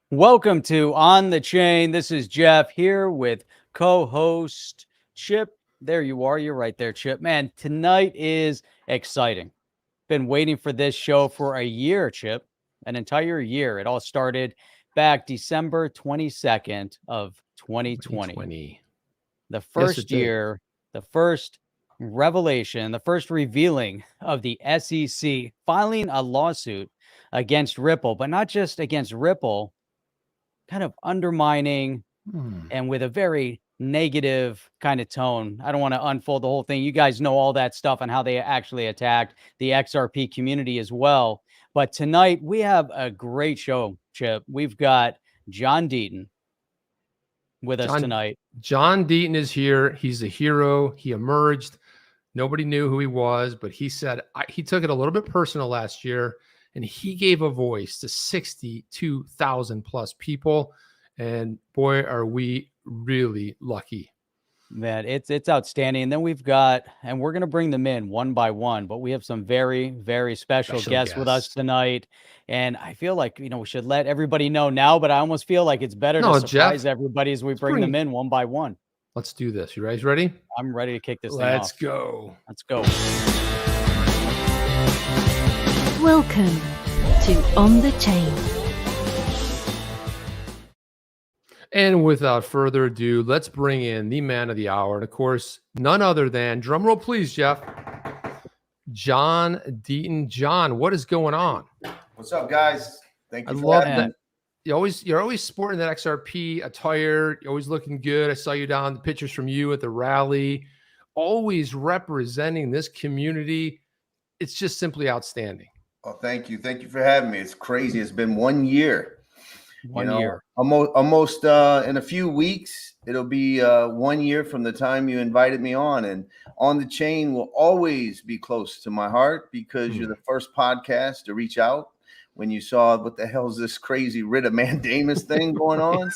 Welcome to On the Chain. This is Jeff here with co-host Chip. There you are. You're right there, Chip. Man, tonight is exciting. Been waiting for this show for a year, Chip, an entire year. It all started back December 22nd of 2020. The first year, the first revelation, the first revealing of the SEC filing a lawsuit against Ripple, but not just against Ripple, kind of undermining and with a very negative kind of tone. I don't want to unfold the whole thing. You guys know all that stuff and how they actually attacked the XRP community as well. But tonight we have a great show, Chip. We've got John Deaton with us tonight. John Deaton is here. He's a hero. He emerged. Nobody knew who he was, but he said he took it a little bit personal last year, and he gave a voice to 62,000 plus people. And boy, are we really lucky. Man, it's outstanding. And then we've got, and we're going to bring them in one by one, but we have some very, very special guests with us tonight. And I feel like, we should let everybody know now, but I almost feel like it's better to surprise everybody as we bring them in one by one. Let's do this. You guys ready? I'm ready to kick this thing off. Let's go. Let's go. Welcome to On the Chain. And without further ado, let's bring in the man of the hour. And of course, none other than, drumroll please, Jeff, John Deaton. John, what is going on? What's up, guys? Thank you. I love that. You're always sporting that XRP attire. You're always looking good. I saw you down the pictures from you at the rally, always representing this community. It's just simply outstandanding. Oh, thank you. Thank you for having me. It's crazy. It's been 1 year. One year. Almost in a few weeks, it'll be 1 year from the time you invited me on. And On the Chain will always be close to my heart because you're the first podcast to reach out when you saw what the hell is this crazy writ of mandamus thing going on,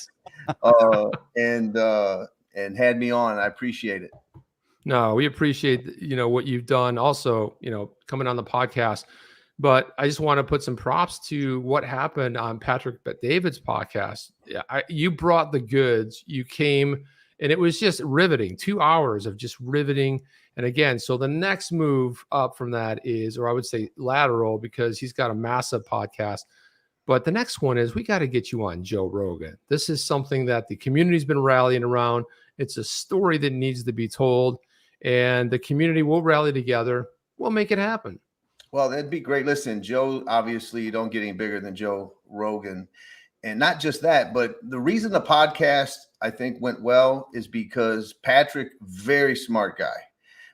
and had me on. I appreciate it. No, we appreciate what you've done. Also, coming on the podcast. But I just want to put some props to what happened on Patrick Bet-David's podcast. You brought the goods. You came, and it was just riveting. 2 hours of just riveting. And again, so the next move up from that is, or I would say lateral, because he's got a massive podcast. But the next one is, we got to get you on Joe Rogan. This is something that the community's been rallying around. It's a story that needs to be told, and the community will rally together. We'll make it happen. Well, that'd be great. Listen, Joe, obviously you don't get any bigger than Joe Rogan. And not just that, but the reason the podcast, I think, went well is because Patrick, very smart guy,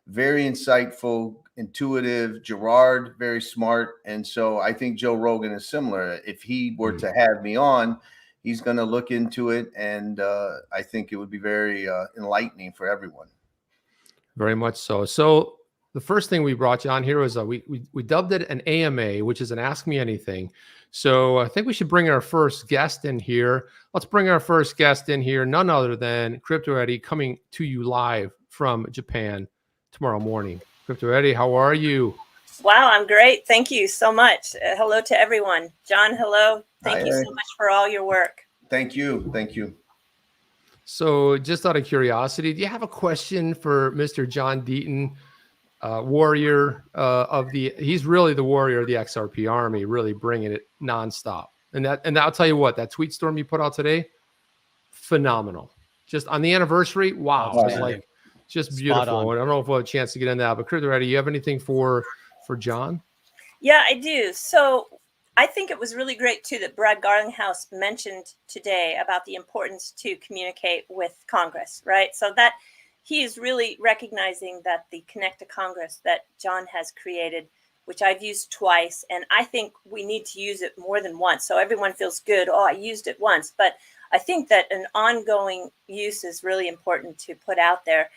very insightful, intuitive. Gerard, very smart. And so I think Joe Rogan is similar. If he were to have me on, he's going to look into it. And I think it would be very enlightening for everyone. Very much so. So the first thing we brought you on here was we dubbed it an AMA, which is an Ask Me Anything. So I think we should bring our first guest in here. Let's bring our first guest in here, none other than Crypto Eddie, coming to you live from Japan tomorrow morning. Crypto Eddie, how are you? Wow, I'm great. Thank you so much. Hello to everyone. John, hello. Thank you so much for all your work. Thank you. Thank you. So just out of curiosity, do you have a question for Mr. John Deaton? Warrior he's really the warrior of the XRP army, really bringing it nonstop. And I'll tell you what, that tweet storm you put out today, phenomenal. Just on the anniversary, wow, it was like just beautiful. And I don't know if we'll have a chance to get into that, but Crypto Eddie, you have anything for John? Yeah, I do. So I think it was really great too that Brad Garlinghouse mentioned today about the importance to communicate with Congress, right? So that he is really recognizing that the Connect to Congress that John has created, which I've used twice, and I think we need to use it more than once. So everyone feels good. Oh, I used it once. But I think that an ongoing use is really important to put out there.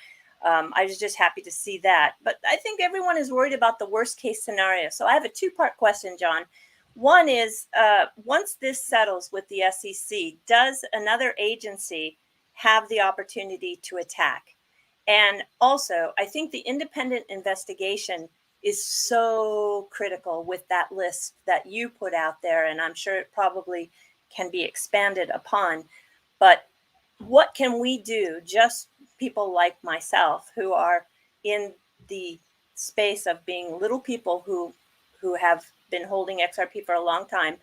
I was just happy to see that. But I think everyone is worried about the worst case scenario. So I have a two-part question, John. One is, once this settles with the SEC, does another agency have the opportunity to attack? And also, I think the independent investigation is so critical with that list that you put out there. And I'm sure it probably can be expanded upon. But what can we do, just people like myself who are in the space of being little people who have been holding XRP for a long time?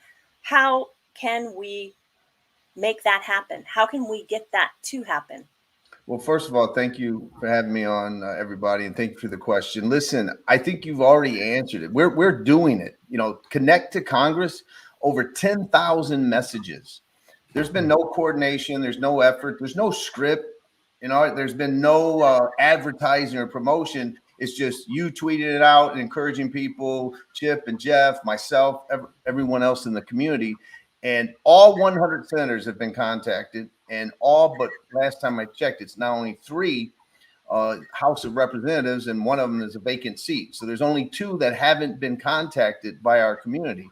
How can we make that happen? How can we get that to happen? Well, first of all, thank you for having me on, everybody, and thank you for the question. Listen, I think you've already answered it. We're doing it. Connect to Congress, over 10,000 messages. There's been no coordination. There's no effort. There's no script. There's been no advertising or promotion. It's just you tweeting it out and encouraging people, Chip and Jeff, myself, everyone else in the community. And all 100 senators have been contacted, and all but last time I checked, it's now only 3 House of Representatives, and one of them is a vacant seat. So there's only 2 that haven't been contacted by our community.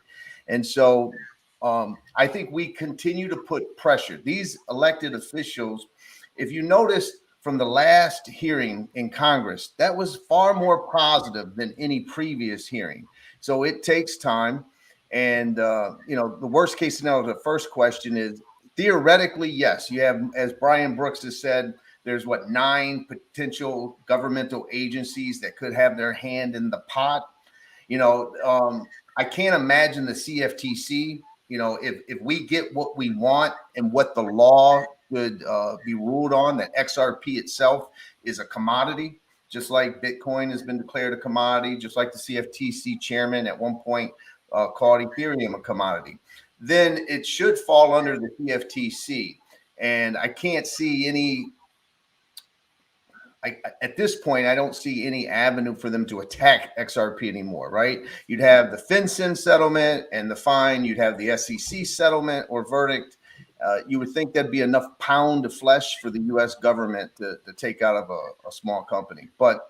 And so I think we continue to put pressure. These elected officials, if you notice from the last hearing in Congress, that was far more positive than any previous hearing. So it takes time. And, the worst case scenario, the first question is, theoretically, yes, you have, as Brian Brooks has said, there's 9 potential governmental agencies that could have their hand in the pot. I can't imagine the CFTC, if we get what we want and what the law could be ruled on, that XRP itself is a commodity, just like Bitcoin has been declared a commodity, just like the CFTC chairman at one point called Ethereum a commodity, then it should fall under the CFTC. And I can't see at this point, I don't see any avenue for them to attack XRP anymore, right? You'd have the FinCEN settlement and the fine. You'd have the SEC settlement or verdict. You would think that'd be enough pound of flesh for the U.S. government to take out of a small company. But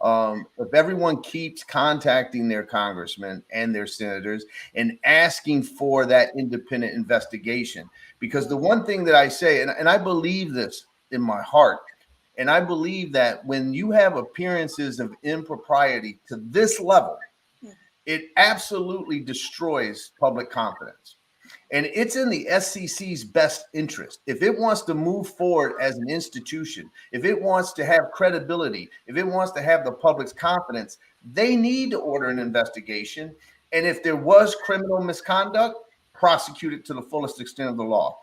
if everyone keeps contacting their congressmen and their senators and asking for that independent investigation, because the one thing that I say, and I believe this in my heart, and I believe that when you have appearances of impropriety to this level, it absolutely destroys public confidence. And it's in the SEC's best interest. If it wants to move forward as an institution, if it wants to have credibility, if it wants to have the public's confidence, they need to order an investigation. And if there was criminal misconduct, prosecute it to the fullest extent of the law.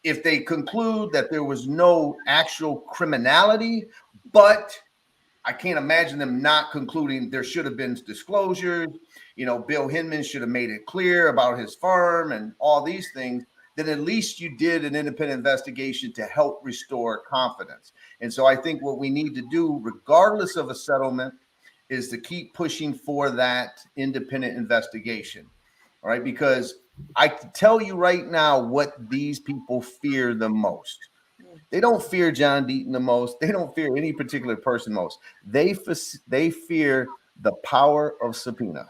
If they conclude that there was no actual criminality, but I can't imagine them not concluding there should have been disclosures, Bill Hinman should have made it clear about his firm and all these things, then at least you did an independent investigation to help restore confidence. And so I think what we need to do, regardless of a settlement, is to keep pushing for that independent investigation. All right, because I can tell you right now what these people fear the most. They don't fear John Deaton the most. They don't fear any particular person most. They fear the power of subpoena.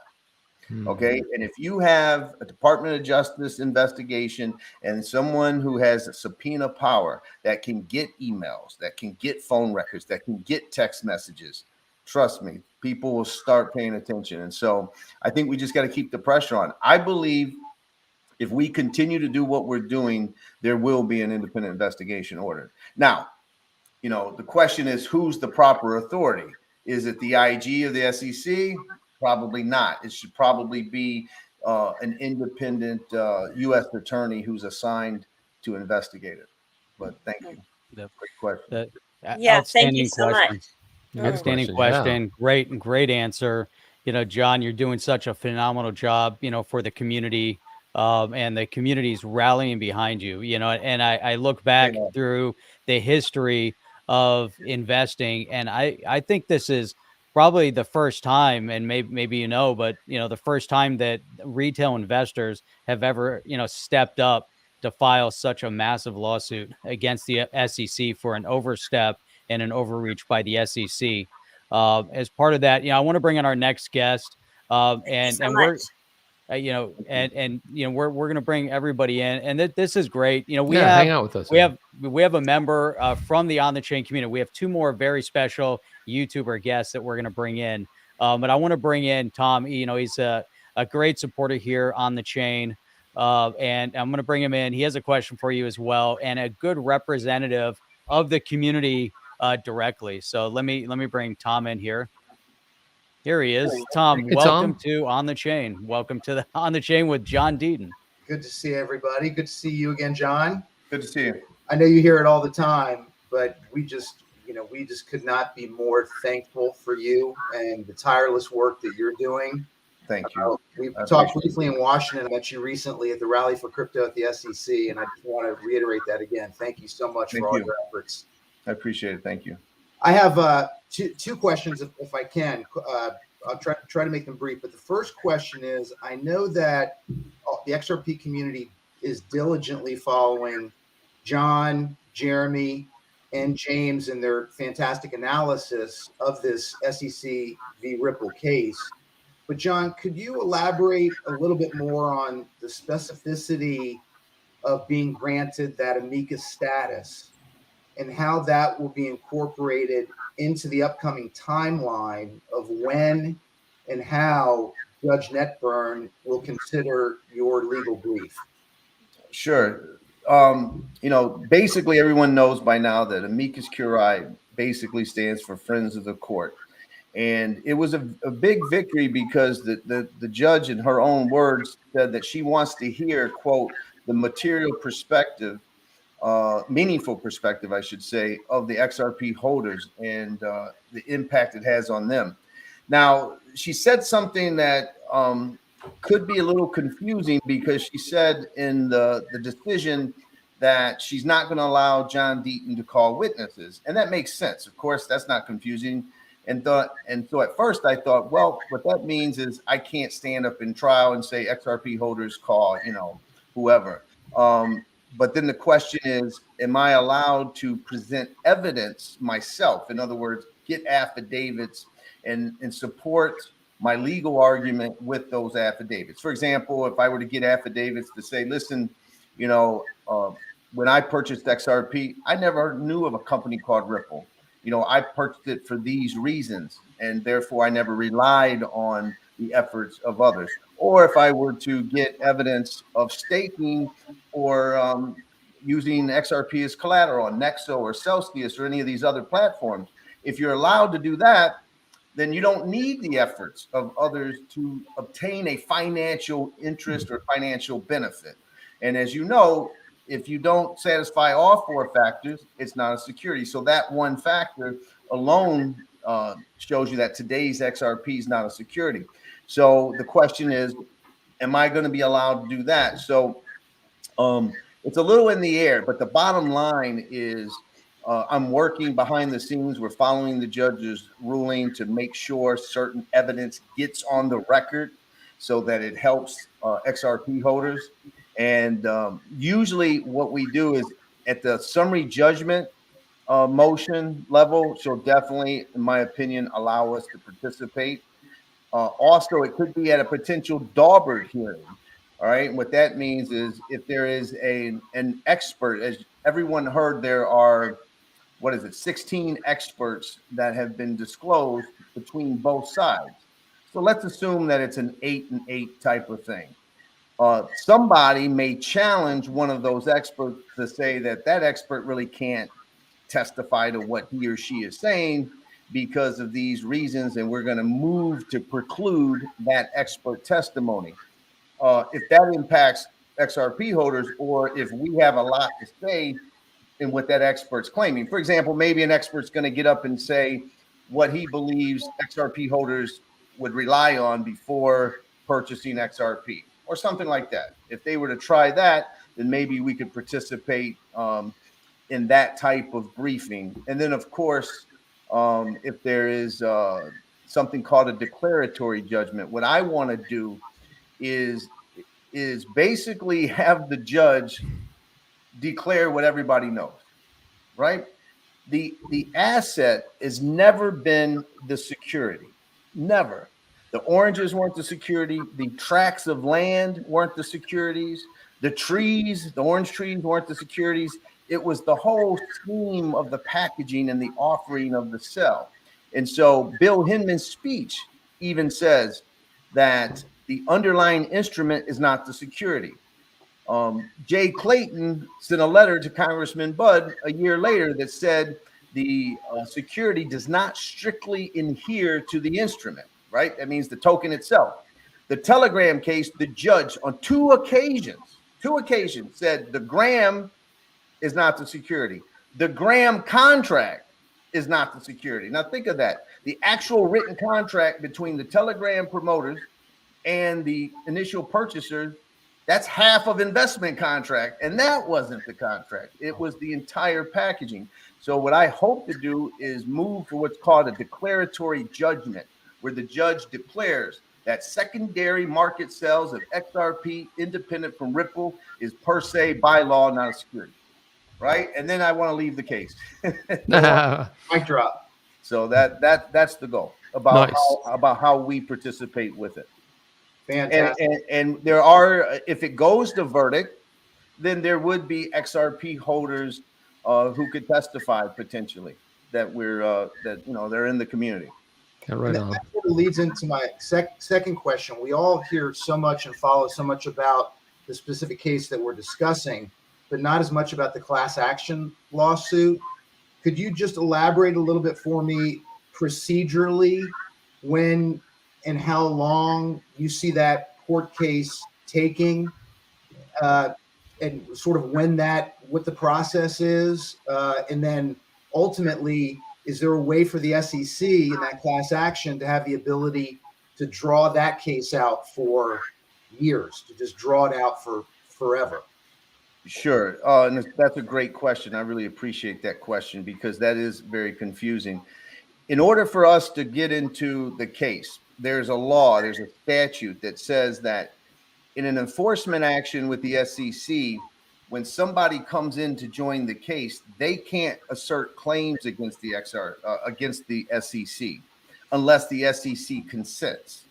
Okay. And if you have a Department of Justice investigation and someone who has a subpoena power that can get emails, that can get phone records, that can get text messages, trust me, people will start paying attention. And so I think we just got to keep the pressure on. I believe if we continue to do what we're doing, there will be an independent investigation ordered. Now, the question is, who's the proper authority? Is it the IG of the SEC? Probably not. It should probably be an independent U.S. attorney who's assigned to investigate it. But thank you. Great question. Yeah, thank you so much. Outstanding question. Yeah. Great answer. John, you're doing such a phenomenal job, for the community, and the community's rallying behind you, and I look back through the history of investing, and I think this is probably the first time, and maybe but the first time that retail investors have ever stepped up to file such a massive lawsuit against the SEC for an overstep and an overreach by the SEC. As part of that, I want to bring in our next guest, and we're we're going to bring everybody in, and this is great. Hang out with us. We have a member from the On the Chain community. We have 2 more very special YouTuber guests that we're going to bring in. But I want to bring in Tom. He's a great supporter here on the chain. and I'm going to bring him in. He has a question for you as well, and a good representative of the community directly. So let me bring Tom in here. Here he is. Tom, Hey, welcome Tom. to On the Chain. Welcome to the On the Chain with John Deaton. Good to see everybody. Good to see you again, John. Good to see you. I know you hear it all the time, but we just could not be more thankful for you and the tireless work that you're doing. Thank you. We I talked appreciate briefly in Washington. I met you recently at the Rally for Crypto at the SEC, and I just want to reiterate that again. Thank you so much Thank for all you. your efforts. I appreciate it. Thank you. I have two questions, if I can. I'll try to make them brief. But the first question is, I know that the XRP community is diligently following John, Jeremy, and James in their fantastic analysis of this SECvRipple case. But John, could you elaborate a little bit more on the specificity of being granted that Amicus status and how that will be incorporated into the upcoming timeline of when and how Judge Netburn will consider your legal brief? Sure. Basically everyone knows by now that Amicus Curiae basically stands for Friends of the Court. And it was a big victory because the judge, in her own words, said that she wants to hear, quote, the material perspective, meaningful perspective, I should say, of the XRP holders and the impact it has on them. Now, she said something that could be a little confusing, because she said in the decision that she's not going to allow John Deaton to call witnesses. And that makes sense. Of course, that's not confusing. And so at first I thought, well, what that means is I can't stand up in trial and say XRP holders call, whoever. But then the question is, am I allowed to present evidence myself? In other words, get affidavits and support my legal argument with those affidavits. For example, if I were to get affidavits to say, listen, when I purchased XRP, I never knew of a company called Ripple. I purchased it for these reasons, and therefore I never relied on the efforts of others. Or if I were to get evidence of staking or using XRP as collateral on Nexo or Celsius or any of these other platforms, if you're allowed to do that, then you don't need the efforts of others to obtain a financial interest or financial benefit. And as you know, if you don't satisfy all four factors, it's not a security. So that one factor alone shows you that today's XRP is not a security. So the question is, am I going to be allowed to do that? So it's a little in the air, but the bottom line is I'm working behind the scenes. We're following the judge's ruling to make sure certain evidence gets on the record so that it helps XRP holders. And usually what we do is at the summary judgment motion level. So definitely, in my opinion, allow us to participate. Also, it could be at a potential Daubert hearing. All right. And what that means is if there is an expert, as everyone heard, there are, 16 experts that have been disclosed between both sides. So let's assume that it's an 8 and 8 type of thing. Somebody may challenge one of those experts to say that expert really can't testify to what he or she is saying because of these reasons, and we're going to move to preclude that expert testimony. If that impacts XRP holders, or if we have a lot to say in what that expert's claiming. For example, maybe an expert's going to get up and say what he believes XRP holders would rely on before purchasing XRP, or something like that. If they were to try that, then maybe we could participate in that type of briefing. And then, of course, if there is something called a declaratory judgment, what I want to do is basically have the judge declare what everybody knows, right? The asset has never been the security, never. The oranges weren't the security. The tracts of land weren't the securities. The trees, the orange trees weren't the securities. It was the whole scheme of the packaging and the offering of the sell. And so Bill Hinman's speech even says that the underlying instrument is not the security. Jay Clayton sent a letter to Congressman Budd a year later that said the security does not strictly adhere to the instrument, right? That means the token itself. The Telegram case, the judge on two occasions said the gram is not the security. The gram contract is not the security. Now think of that. The actual written contract between the Telegram promoters and the initial purchasers, that's half of investment contract. And that wasn't the contract. It was the entire packaging. So what I hope to do is move to what's called a declaratory judgment, where the judge declares that secondary market sales of XRP independent from Ripple is per se by law not a security, right? And then I want to leave the case. Mic drop. So that's the goal about Nice. how we participate with it. Fantastic. And there are, if it goes to verdict, then there would be XRP holders who could testify potentially that they're in the community. Yeah, right on. That sort of leads into my second question. We all hear so much and follow so much about the specific case that we're discussing, but not as much about the class action lawsuit. Could you just elaborate a little bit for me procedurally when and how long you see that court case taking, and sort of what the process is, and then ultimately, is there a way for the SEC in that class action to have the ability to draw that case out for years, to just draw it out for forever? Sure. And that's a great question. I really appreciate that question because that is very confusing. In order for us to get into the case, there's a statute that says that in an enforcement action with the SEC, when somebody comes in to join the case, they can't assert claims against the against the SEC unless the SEC consents.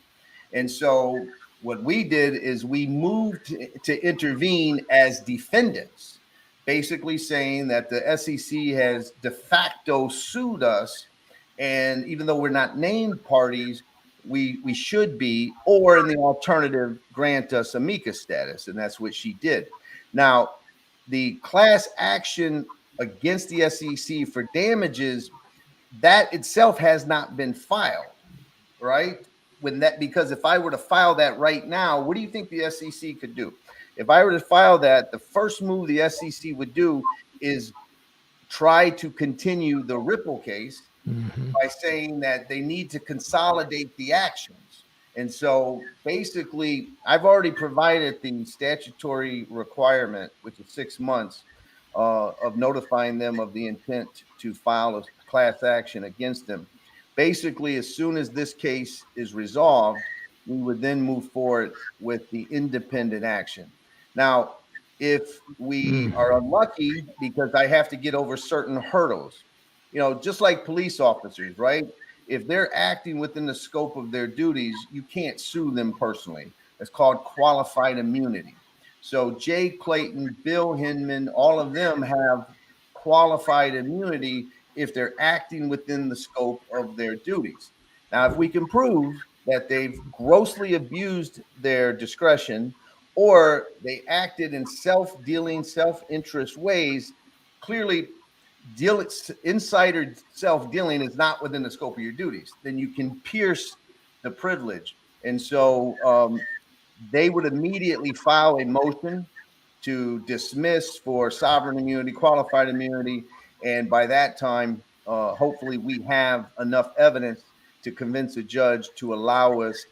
And so what we did is we moved to intervene as defendants, basically saying that the SEC has de facto sued us. And even though we're not named parties, we should be, or in the alternative, grant us amicus status. And that's what she did. Now, the class action against the SEC for damages, that itself has not been filed, right? Because if I were to file that right now, what do you think the SEC could do? If I were to file that, the first move the SEC would do is try to continue the Ripple case by saying that they need to consolidate the actions. And so basically, I've already provided the statutory requirement, which is 6 months of notifying them of the intent to file a class action against them. Basically, as soon as this case is resolved, we would then move forward with the independent action. Now, if we are unlucky, because I have to get over certain hurdles, just like police officers, right? If they're acting within the scope of their duties, you can't sue them personally. It's called qualified immunity. So Jay Clayton, Bill Hinman, all of them have qualified immunity if they're acting within the scope of their duties. Now, if we can prove that they've grossly abused their discretion or they acted in self-dealing, self-interest ways, clearly insider self-dealing is not within the scope of your duties, then you can pierce the privilege. And so they would immediately file a motion to dismiss for sovereign immunity, qualified immunity. And by that time, hopefully we have enough evidence to convince a judge to allow us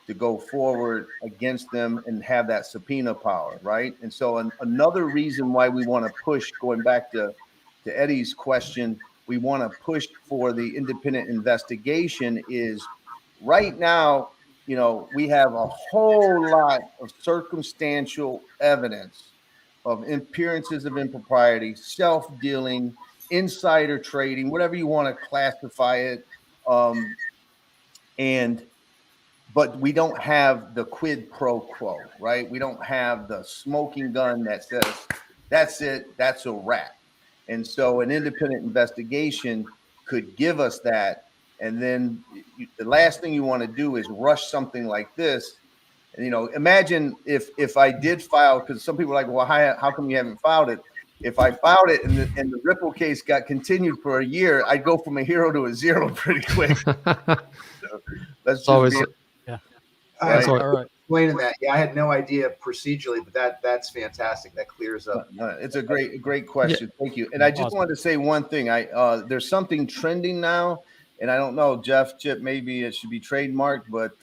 to go forward against them and have that subpoena power, right? And so another reason why we want to push, going back to Eddie's question, we want to push for the independent investigation is right now, we have a whole lot of circumstantial evidence of appearances of impropriety, self-dealing, insider trading, whatever you want to classify it. But we don't have the quid pro quo, right? We don't have the smoking gun that says, that's it, that's a wrap. And so an independent investigation could give us that. And then the last thing you want to do is rush something like this And, imagine if I did file, because some people are like, well, how come you haven't filed it? If I filed it and the Ripple case got continued for a year, I'd go from a hero to a zero pretty quick. So that's just always, Yeah. That's All right. Explaining that, yeah, I had no idea procedurally, but that's fantastic. That clears up. It's a great question. Thank you. And I just wanted to say one thing. There's something trending now, and I don't know, Jeff, Chip, maybe it should be trademarked, but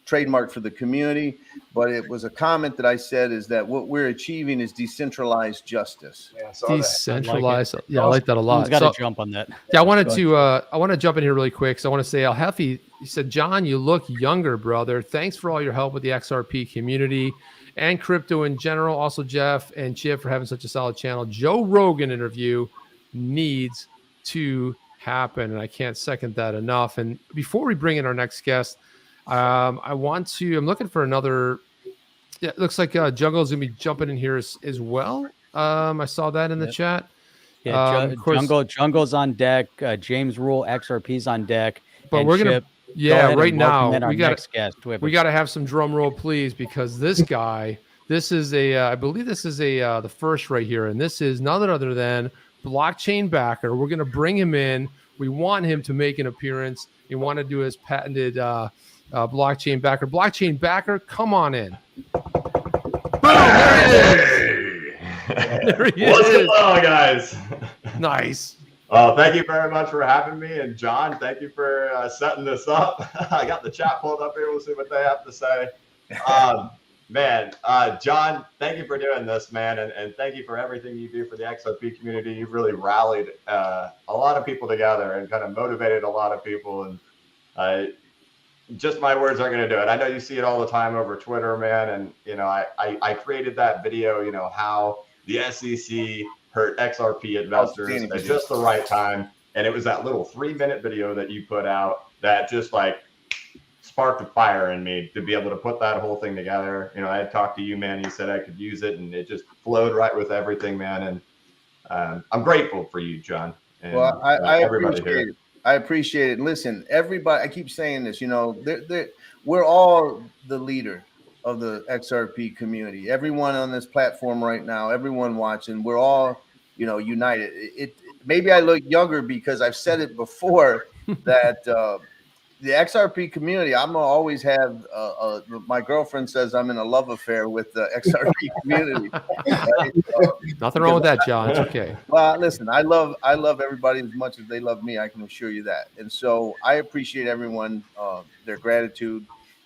trademarked for the community. But it was a comment that I said is that what we're achieving is decentralized justice. Yeah, I saw that. decentralized. I like that a lot. Someone's got to jump on that. Yeah, I want to jump in here really quick. So I want to say, Al Hefi, he said, John, you look younger, brother. Thanks for all your help with the XRP community and crypto in general. Also, Jeff and Chip for having such a solid channel. Joe Rogan interview needs to happen, and I can't second that enough. And before we bring in our next guest, I'm looking for another. Yeah, it looks like Jungle's gonna be jumping in here as well. I saw that in the chat. Yeah, of course, Jungle's on deck. James Rule, XRP's on deck. But we're gonna, right now we got to have some drum roll, please, because this guy, I believe this is the first right here, and this is none other than blockchain backer. We're gonna bring him in. We want him to make an appearance. We want to do his patented blockchain backer. Blockchain backer, come on in. Boom! There he is. There he What's is. going on, guys? Nice. Well, thank you very much for having me. And John, thank you for setting this up. I got the chat pulled up here. We'll see what they have to say. John, thank you for doing this, man. And thank you for everything you do for the XRP community. You've really rallied a lot of people together and kind of motivated a lot of people. And just my words aren't going to do it. I know you see it all the time over Twitter, man. And, I created that video, how the SEC hurt XRP investors at just the right time. And it was that little 3-minute video that you put out that just sparked a fire in me to be able to put that whole thing together. I had talked to you, man. You said I could use it, and it just flowed right with everything, man. And I'm grateful for you, John. And, well, I everybody appreciate here. it. I appreciate it. Listen, everybody, I keep saying this, we're all the leader of the XRP community. Everyone on this platform right now, everyone watching, we're all, united. Maybe I look younger because I've said it before that the XRP community, I'm gonna always have. My girlfriend says I'm in a love affair with the XRP community. Nothing wrong with that, John. It's okay. Well, listen, I love everybody as much as they love me. I can assure you that. And so I appreciate everyone, their gratitude.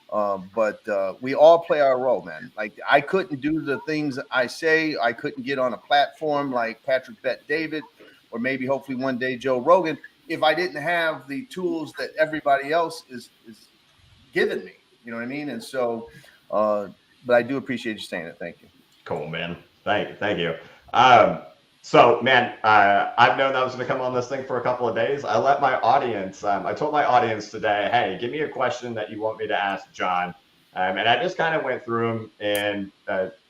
But we all play our role, man. Like, I couldn't do the things I say. I couldn't get on a platform like Patrick Bet-David, or maybe hopefully one day Joe Rogan, if I didn't have the tools that everybody else is giving me. You know what I mean? And so, but I do appreciate you saying it. Thank you. Cool, man. Thank you. So, man, I've known I was going to come on this thing for a couple of days. I let my audience, I told my audience today, hey, give me a question that you want me to ask John. And I just kind of went through them and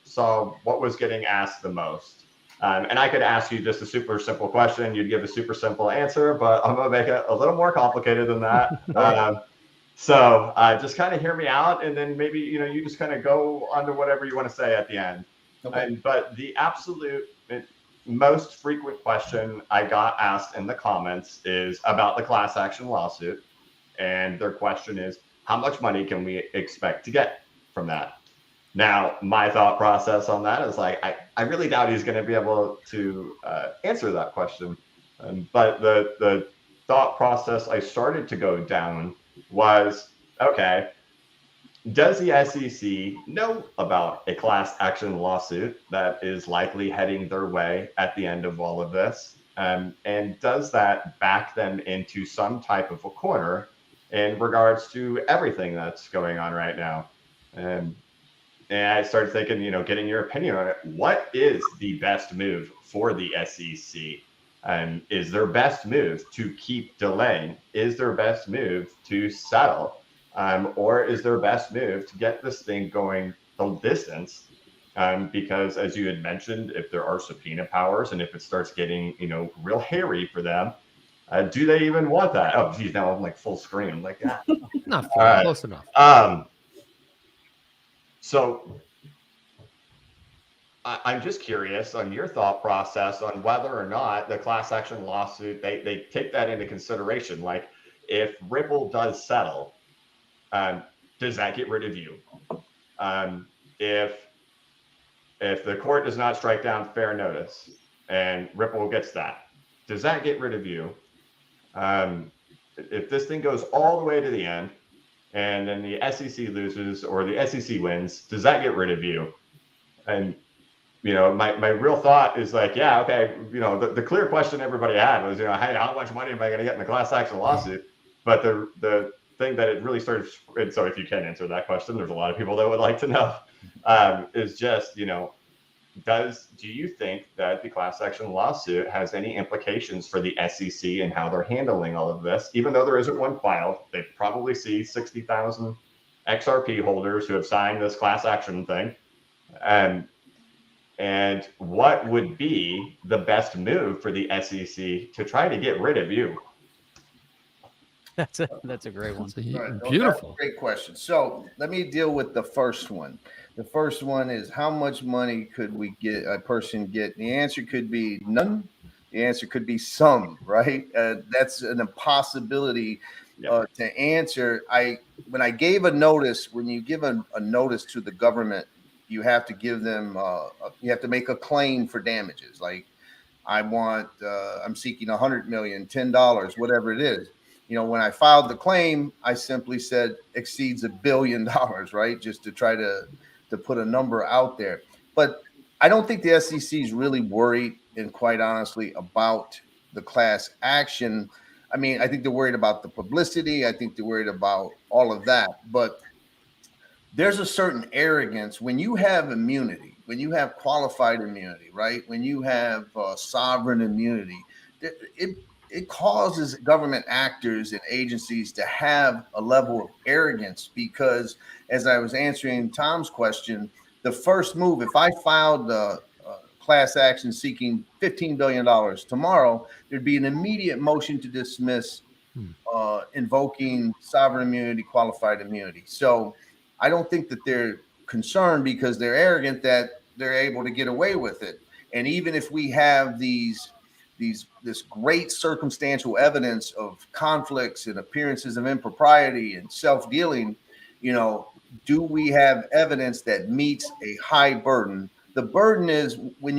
saw what was getting asked the most. And I could ask you just a super simple question. You'd give a super simple answer, but I'm going to make it a little more complicated than that. So just kind of hear me out, and then maybe, you just kind of go on to whatever you want to say at the end. Okay. But the absolute most frequent question I got asked in the comments is about the class action lawsuit. And their question is, how much money can we expect to get from that? Now, my thought process on that is I really doubt he's going to be able to answer that question. But the thought process I started to go down was, okay, does the SEC know about a class action lawsuit that is likely heading their way at the end of all of this? And does that back them into some type of a corner in regards to everything that's going on right now? And I started thinking, getting your opinion on it. What is the best move for the SEC? Is their best move to keep delaying? Is their best move to settle? Or is their best move to get this thing going the distance? Because as you had mentioned, if there are subpoena powers and if it starts getting, real hairy for them, do they even want that? Oh, geez, now I'm full screen. I'm not full, right. Close enough. So I'm just curious on your thought process on whether or not the class action lawsuit, they take that into consideration. Like, if Ripple does settle, does that get rid of you? If the court does not strike down fair notice and Ripple gets that, does that get rid of you? If this thing goes all the way to the end and then the SEC loses or the SEC wins, does that get rid of you? And my real thought is like, yeah, okay, the clear question everybody had was, hey, how much money am I going to get in the class action lawsuit? But the thing that it really started, and so if you can answer that question, there's a lot of people that would like to know, is just, do you think that the class action lawsuit has any implications for the SEC and how they're handling all of this? Even though there isn't one filed, they probably see 60,000 XRP holders who have signed this class action thing. And what would be the best move for the SEC to try to get rid of you? That's a great one. Beautiful. Great question. So let me deal with the first one. The first one is, how much money could a person get? The answer could be none. The answer could be some, right? That's an impossibility to answer. When I gave a notice, when you give a notice to the government, you have to give them, you have to make a claim for damages. Like, I'm seeking $100 million, $10, whatever it is. When I filed the claim, I simply said exceeds $1 billion, right? Just to try to put a number out there. But I don't think the SEC is really worried, and quite honestly, about the class action. I mean, I think they're worried about the publicity. I think they're worried about all of that. But there's a certain arrogance when you have immunity, when you have qualified immunity, right? When you have sovereign immunity, it causes government actors and agencies to have a level of arrogance, because, as I was answering Tom's question, the first move, if I filed a class action seeking $15 billion tomorrow, there'd be an immediate motion to dismiss, invoking sovereign immunity, qualified immunity. So I don't think that they're concerned, because they're arrogant that they're able to get away with it. And even if we have this great circumstantial evidence of conflicts and appearances of impropriety and self-dealing, do we have evidence that meets a high burden? The burden is when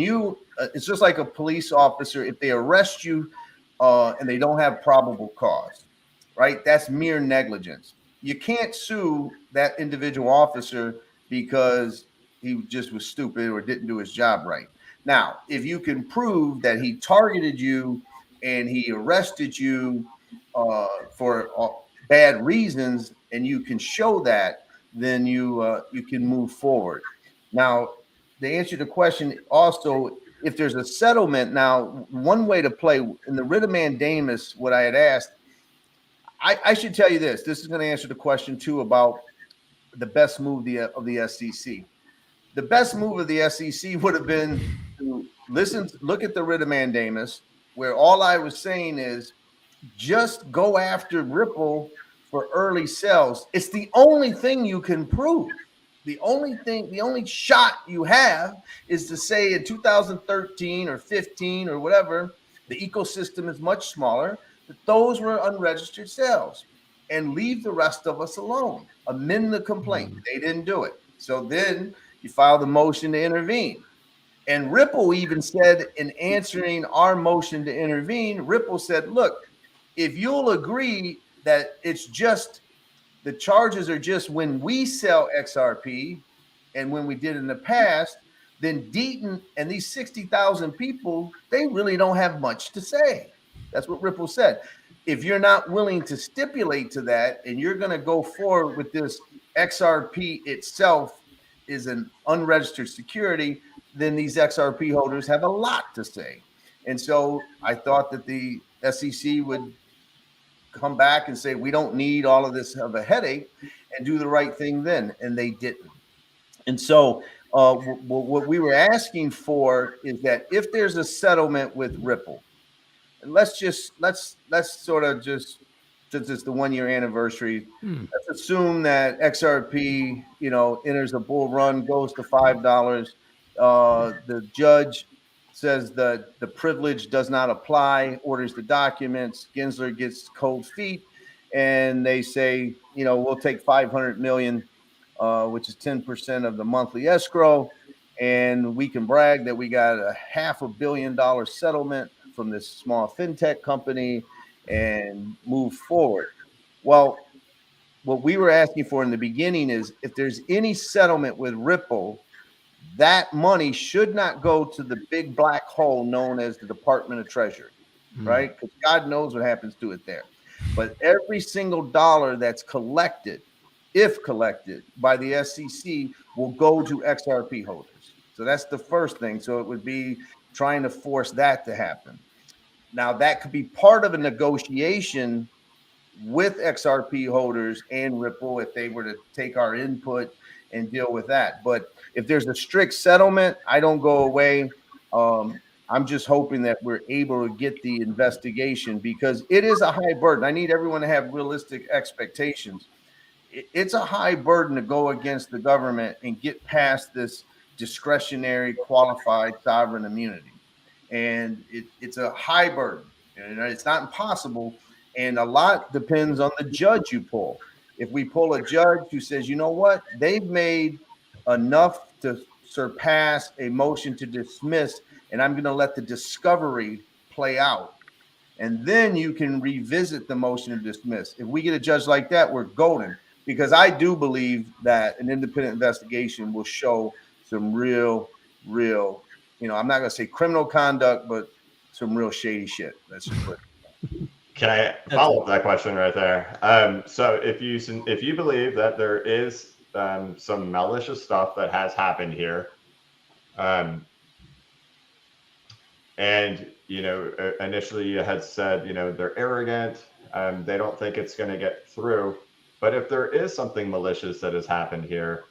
it's just like a police officer, if they arrest you and they don't have probable cause, right? That's mere negligence. You can't sue that individual officer because he just was stupid or didn't do his job right. Now, if you can prove that he targeted you and he arrested you for bad reasons, and you can show that, then you can move forward. Now, to answer the question, also, if there's a settlement, now one way to play in the writ of mandamus, what I had asked, I should tell you this. This is going to answer the question too about the best move of the SEC. The best move of the SEC would have been to look at the writ of mandamus, where all I was saying is just go after Ripple for early sales. It's the only thing you can prove. The only shot you have is to say in 2013 or 15 or whatever, the ecosystem is much smaller, that those were unregistered sales, and leave the rest of us alone. Amend the complaint. They didn't do it. So then you file the motion to intervene. And Ripple even said, in answering our motion to intervene, Ripple said, look, if you'll agree that it's just the charges are just when we sell XRP and when we did in the past, then Deaton and these 60,000 people, they really don't have much to say. That's what Ripple said. If you're not willing to stipulate to that, and you're going to go forward with this XRP itself is an unregistered security, then these XRP holders have a lot to say. And so I thought that the SEC would come back and say, we don't need all of this of a headache, and do the right thing then. And they didn't. And so what we were asking for is that if there's a settlement with Ripple, and let's sort of just since it's the 1 year anniversary, let's assume that XRP, enters a bull run, goes to $5. The judge says that the privilege does not apply, orders the documents. Gensler gets cold feet, and they say, we'll take 500 million, which is 10% of the monthly escrow, and we can brag that we got a $500 million settlement from this small fintech company and move forward. Well, what we were asking for in the beginning is if there's any settlement with Ripple, that money should not go to the big black hole known as the Department of Treasury, right? Because God knows what happens to it there. But every single dollar that's collected, if collected by the SEC, will go to XRP holders. So that's the first thing. So it would be trying to force that to happen. Now, that could be part of a negotiation with XRP holders and Ripple if they were to take our input and deal with that. But if there's a strict settlement, I don't go away. I'm just hoping that we're able to get the investigation, because it is a high burden. I need everyone to have realistic expectations. It's a high burden to go against the government and get past this discretionary qualified sovereign immunity. And it's a high burden. It's not impossible. And a lot depends on the judge you pull. If we pull a judge who says, you know what, they've made enough to surpass a motion to dismiss, and I'm going to let the discovery play out, and then you can revisit the motion to dismiss. If we get a judge like that, we're golden, because I do believe that an independent investigation will show some real, I'm not going to say criminal conduct, but some real shady shit. Let's just put it. Can I follow up that question right there? So if you believe that there is some malicious stuff that has happened here, and initially you had said they're arrogant, they don't think it's going to get through. But if there is something malicious that has happened here,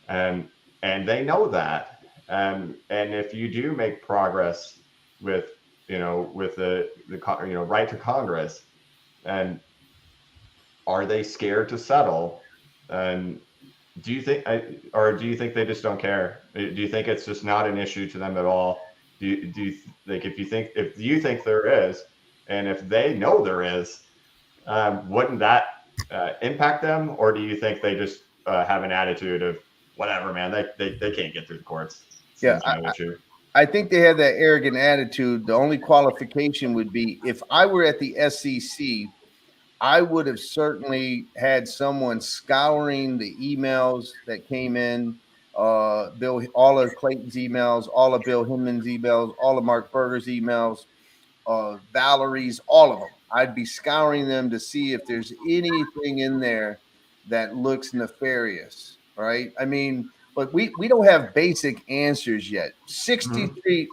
and they know that, and if you do make progress with the right to Congress, and are they scared to settle? And do you think they just don't care? Do you think it's just not an issue to them at all? Do you think if you think there is, and if they know there is, wouldn't that impact them? Or do you think they just have an attitude of whatever, man, they can't get through the courts? Yeah, I think they have that arrogant attitude. The only qualification would be, if I were at the SEC, I would have certainly had someone scouring the emails that came in, all of Clayton's emails, all of Bill Hinman's emails, all of Mark Berger's emails, Valerie's, all of them. I'd be scouring them to see if there's anything in there that looks nefarious, right? I mean, but we don't have basic answers yet. 63,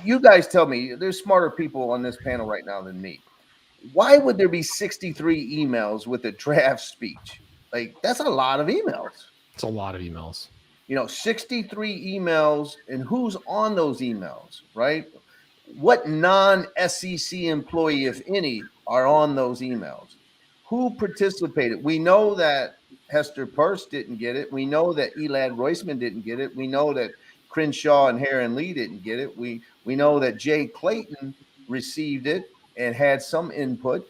you guys tell me, there's smarter people on this panel right now than me. Why would there be 63 emails with a draft speech? Like, that's a lot of emails. It's a lot of emails. 63 emails, and who's on those emails, right? What non-SEC employee, if any, are on those emails? Who participated? We know that Hester Peirce didn't get it. We know that Elad Roisman didn't get it. We know that Crenshaw and Heron Lee didn't get it. We know that Jay Clayton received it and had some input.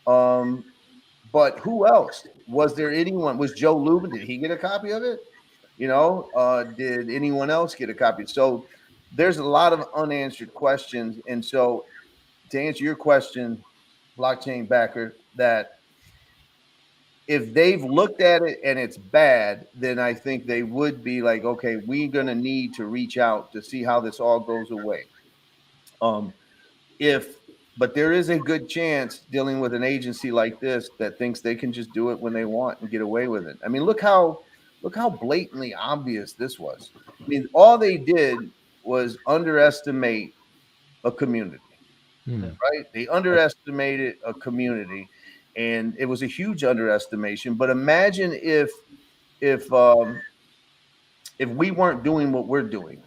But who else? Was there anyone? Was Joe Lubin? Did he get a copy of it? Did anyone else get a copy? So there's a lot of unanswered questions. And so to answer your question, blockchain backer, that if they've looked at it and it's bad, then I think they would be like, okay, we're going to need to reach out to see how this all goes away. But there is a good chance dealing with an agency like this that thinks they can just do it when they want and get away with it. I mean, look how blatantly obvious this was. I mean, all they did was underestimate a community, right? They underestimated a community, and it was a huge underestimation. But imagine if we weren't doing what we're doing.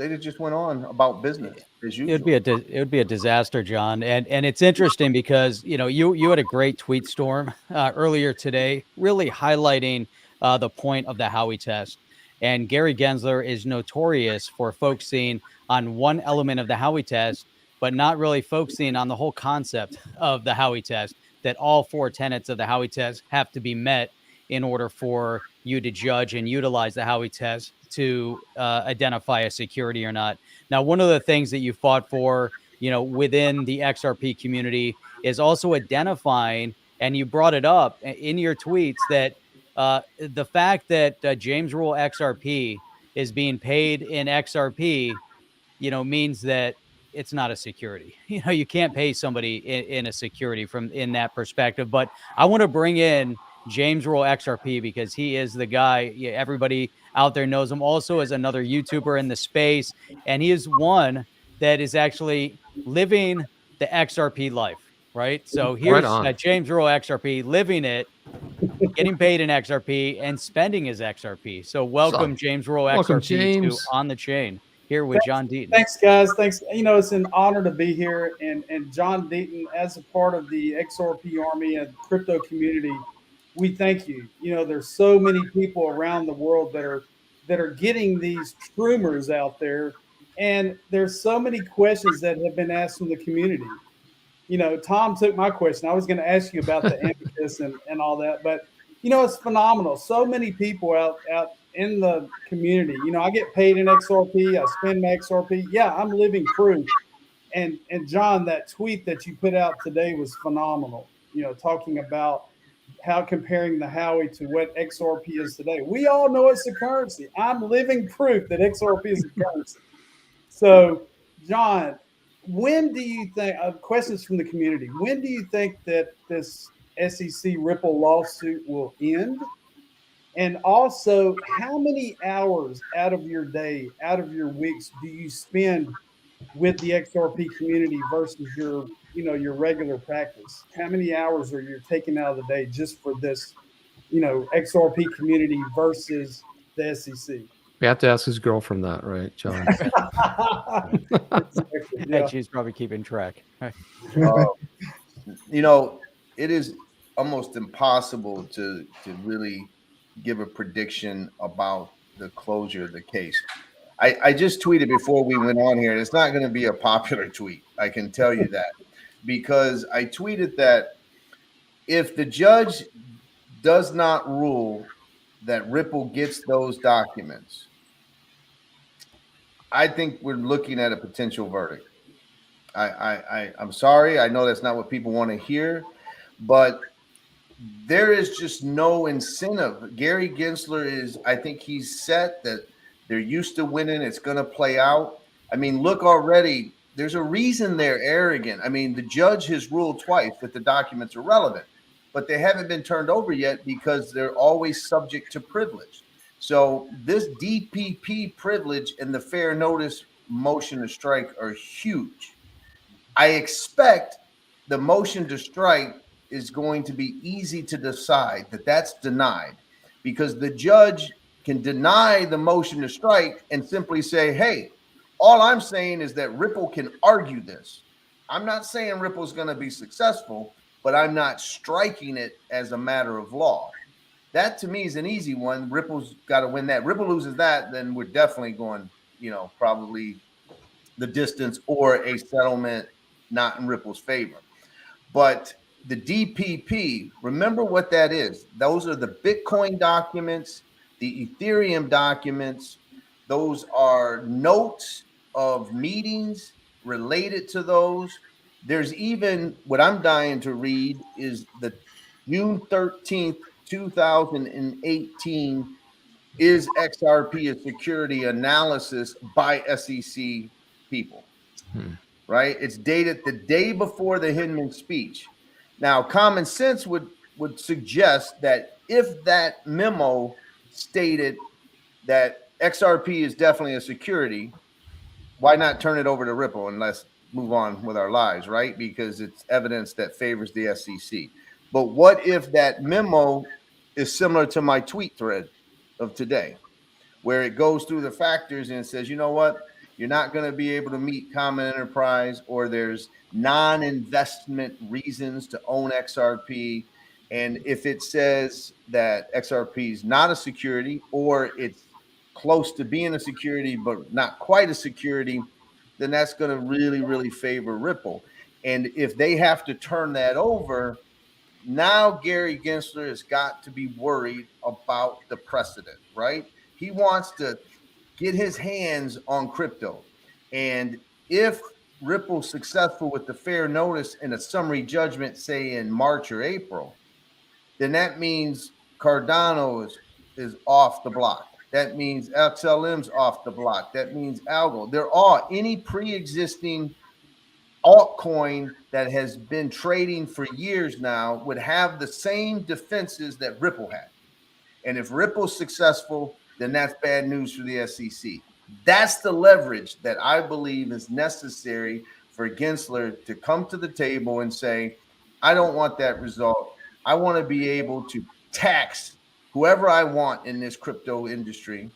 they'd have just went on about business as usual. It would be a disaster, John. And it's interesting because, you know, you had a great tweet storm earlier today, really highlighting the point of the Howey test. And Gary Gensler is notorious for focusing on one element of the Howey test, but not really focusing on the whole concept of the Howey test, that all four tenets of the Howey test have to be met in order for you to judge and utilize the Howey test to identify a security or not. Now, one of the things that you fought for, you know, within the XRP community is also identifying, and you brought it up in your tweets, that the fact that James Rule XRP is being paid in XRP, you know, means that it's not a security. You know, you can't pay somebody in a security from in that perspective. But I want to bring in James Rule XRP because he is the guy. Yeah, everybody out there knows him also as another YouTuber in the space. And he is one that is actually living the XRP life, right? So here's James Rule XRP living it, getting paid in XRP and spending his XRP. So welcome, James Rule XRP, to On the Chain here with John Deaton. Thanks, guys. Thanks. You know, it's an honor to be here. And John Deaton, as a part of the XRP Army and crypto community, we thank you. You know, there's so many people around the world that are getting these rumors out there. And there's so many questions that have been asked from the community. You know, Tom took my question. I was going to ask you about the Amicus and all that, but you know, it's phenomenal. So many people out in the community. You know, I get paid in XRP. I spend my XRP. Yeah, I'm living proof. And John, that tweet that you put out today was phenomenal. You know, talking about how comparing the Howey to what XRP is today. We all know it's a currency. I'm living proof that XRP is a currency. So, John, when do you think, questions from the community, when do you think that this SECvRipple lawsuit will end? And also, how many hours out of your day, out of your weeks, do you spend with the XRP community versus your, you know, your regular practice? How many hours are you taking out of the day just for this, you know, XRP community versus the SEC? We have to ask his girlfriend that, right, John? Yeah, she's probably keeping track. You know, it is almost impossible to really give a prediction about the closure of the case. I just tweeted before we went on here, and it's not going to be a popular tweet. I can tell you that, because I tweeted that if the judge does not rule that Ripple gets those documents, I think we're looking at a potential verdict. I'm sorry. I know that's not what people want to hear, but there is just no incentive. Gary Gensler is, I think he's set that they're used to winning. It's going to play out. I mean, look already, there's a reason they're arrogant. I mean, the judge has ruled twice that the documents are relevant, but they haven't been turned over yet because they're always subject to privilege. So this DPP privilege and the fair notice motion to strike are huge. I expect the motion to strike is going to be easy to decide that that's denied, because the judge can deny the motion to strike and simply say, hey, all I'm saying is that Ripple can argue this. I'm not saying Ripple's going to be successful, but I'm not striking it as a matter of law. That to me is an easy one. Ripple's got to win that. Ripple loses that, then we're definitely going, you know, probably the distance or a settlement not in Ripple's favor. But the DPP, remember what that is. Those are the Bitcoin documents, the Ethereum documents. Those are notes of meetings related to those. There's even, what I'm dying to read is the June 13th, 2018, is XRP a security analysis by SEC people, right? It's dated the day before the Hinman speech. Now, common sense would suggest that if that memo stated that XRP is definitely a security, why not turn it over to Ripple and let's move on with our lives, right? Because it's evidence that favors the SEC. But what if that memo is similar to my tweet thread of today, where it goes through the factors and it says, you know what, you're not going to be able to meet common enterprise, or there's non-investment reasons to own XRP. And if it says that XRP is not a security, or it's close to being a security but not quite a security, then that's going to really, really favor Ripple. And if they have to turn that over, now Gary Gensler has got to be worried about the precedent, right? He wants to get his hands on crypto. And if Ripple's successful with the fair notice and a summary judgment, say in March or April, then that means Cardano is off the block. That means XLM's off the block. That means Algo. There are any pre-existing altcoin that has been trading for years now would have the same defenses that Ripple had. And if Ripple's successful, then that's bad news for the SEC. That's the leverage that I believe is necessary for Gensler to come to the table and say, I don't want that result. I want to be able to tax whoever I want in this crypto industry,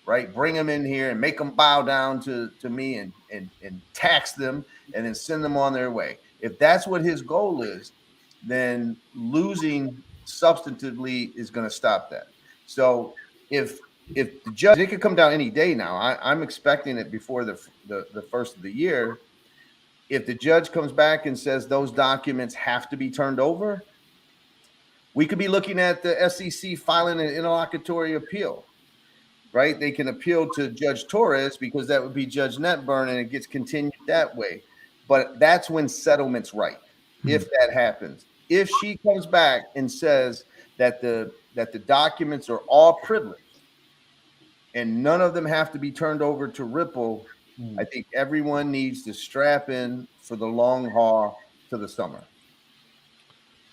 right? Bring them in here and make them bow down to me and tax them and then send them on their way. If that's what his goal is, then losing substantively is going to stop that. So if the judge, it could come down any day now. I'm expecting it before the first of the year. If the judge comes back and says those documents have to be turned over, we could be looking at the SEC filing an interlocutory appeal, right? They can appeal to Judge Torres because that would be Judge Netburn, and it gets continued that way. But that's when settlement's right, if that happens. If she comes back and says that the documents are all privileged and none of them have to be turned over to Ripple, I think everyone needs to strap in for the long haul to the summer.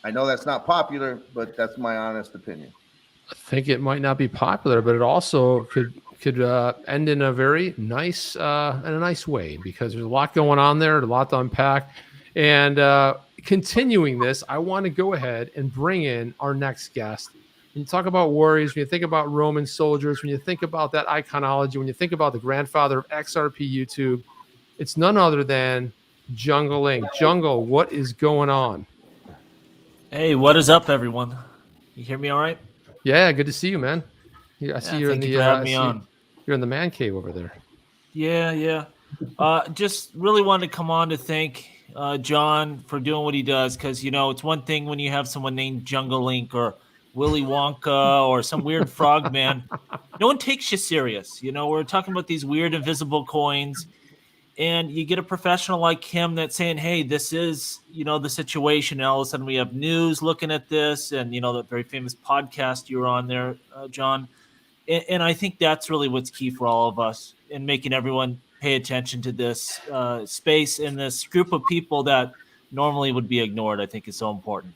I know that's not popular, but that's my honest opinion. I think it might not be popular, but it also could end in a very nice way, because there's a lot going on there, a lot to unpack. And continuing this, I want to go ahead and bring in our next guest. When you talk about warriors, when you think about Roman soldiers, when you think about that iconology, when you think about the grandfather of XRP YouTube, it's none other than Jungle Inc. Jungle, what is going on? Hey, what is up, everyone? You hear me all right? Yeah, good to see you, man. I see you're in the having me on. You're in the man cave over there. Yeah. Just really wanted to come on to thank John for doing what he does, because it's one thing when you have someone named Jungle Inc. or Willy Wonka or some weird frog man. No one takes you serious. We're talking about these weird invisible coins, and you get a professional like him that's saying, hey, this is, the situation. And all of a sudden we have news looking at this, and, that very famous podcast you were on there, John. And I think that's really what's key for all of us in making everyone pay attention to this space and this group of people that normally would be ignored. I think is so important.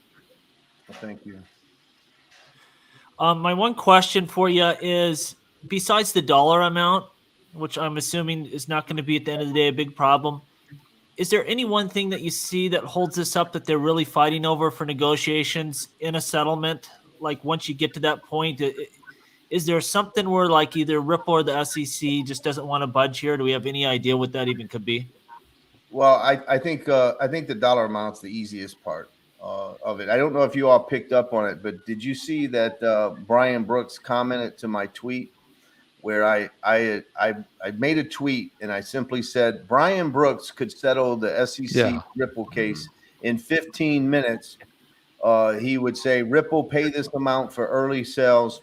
Well, thank you. My one question for you is, besides the dollar amount, which I'm assuming is not going to be at the end of the day a big problem, is there any one thing that you see that holds this up, that they're really fighting over for negotiations in a settlement? Like once you get to that point, is there something where like either Ripple or the SEC just doesn't want to budge here? Do we have any idea what that even could be? Well, I think the dollar amount's the easiest part of it. I don't know if you all picked up on it, but did you see that Brian Brooks commented to my tweet where I made a tweet and I simply said Brian Brooks could settle the SEC Ripple case in 15 minutes. He would say, Ripple, pay this amount for early sales.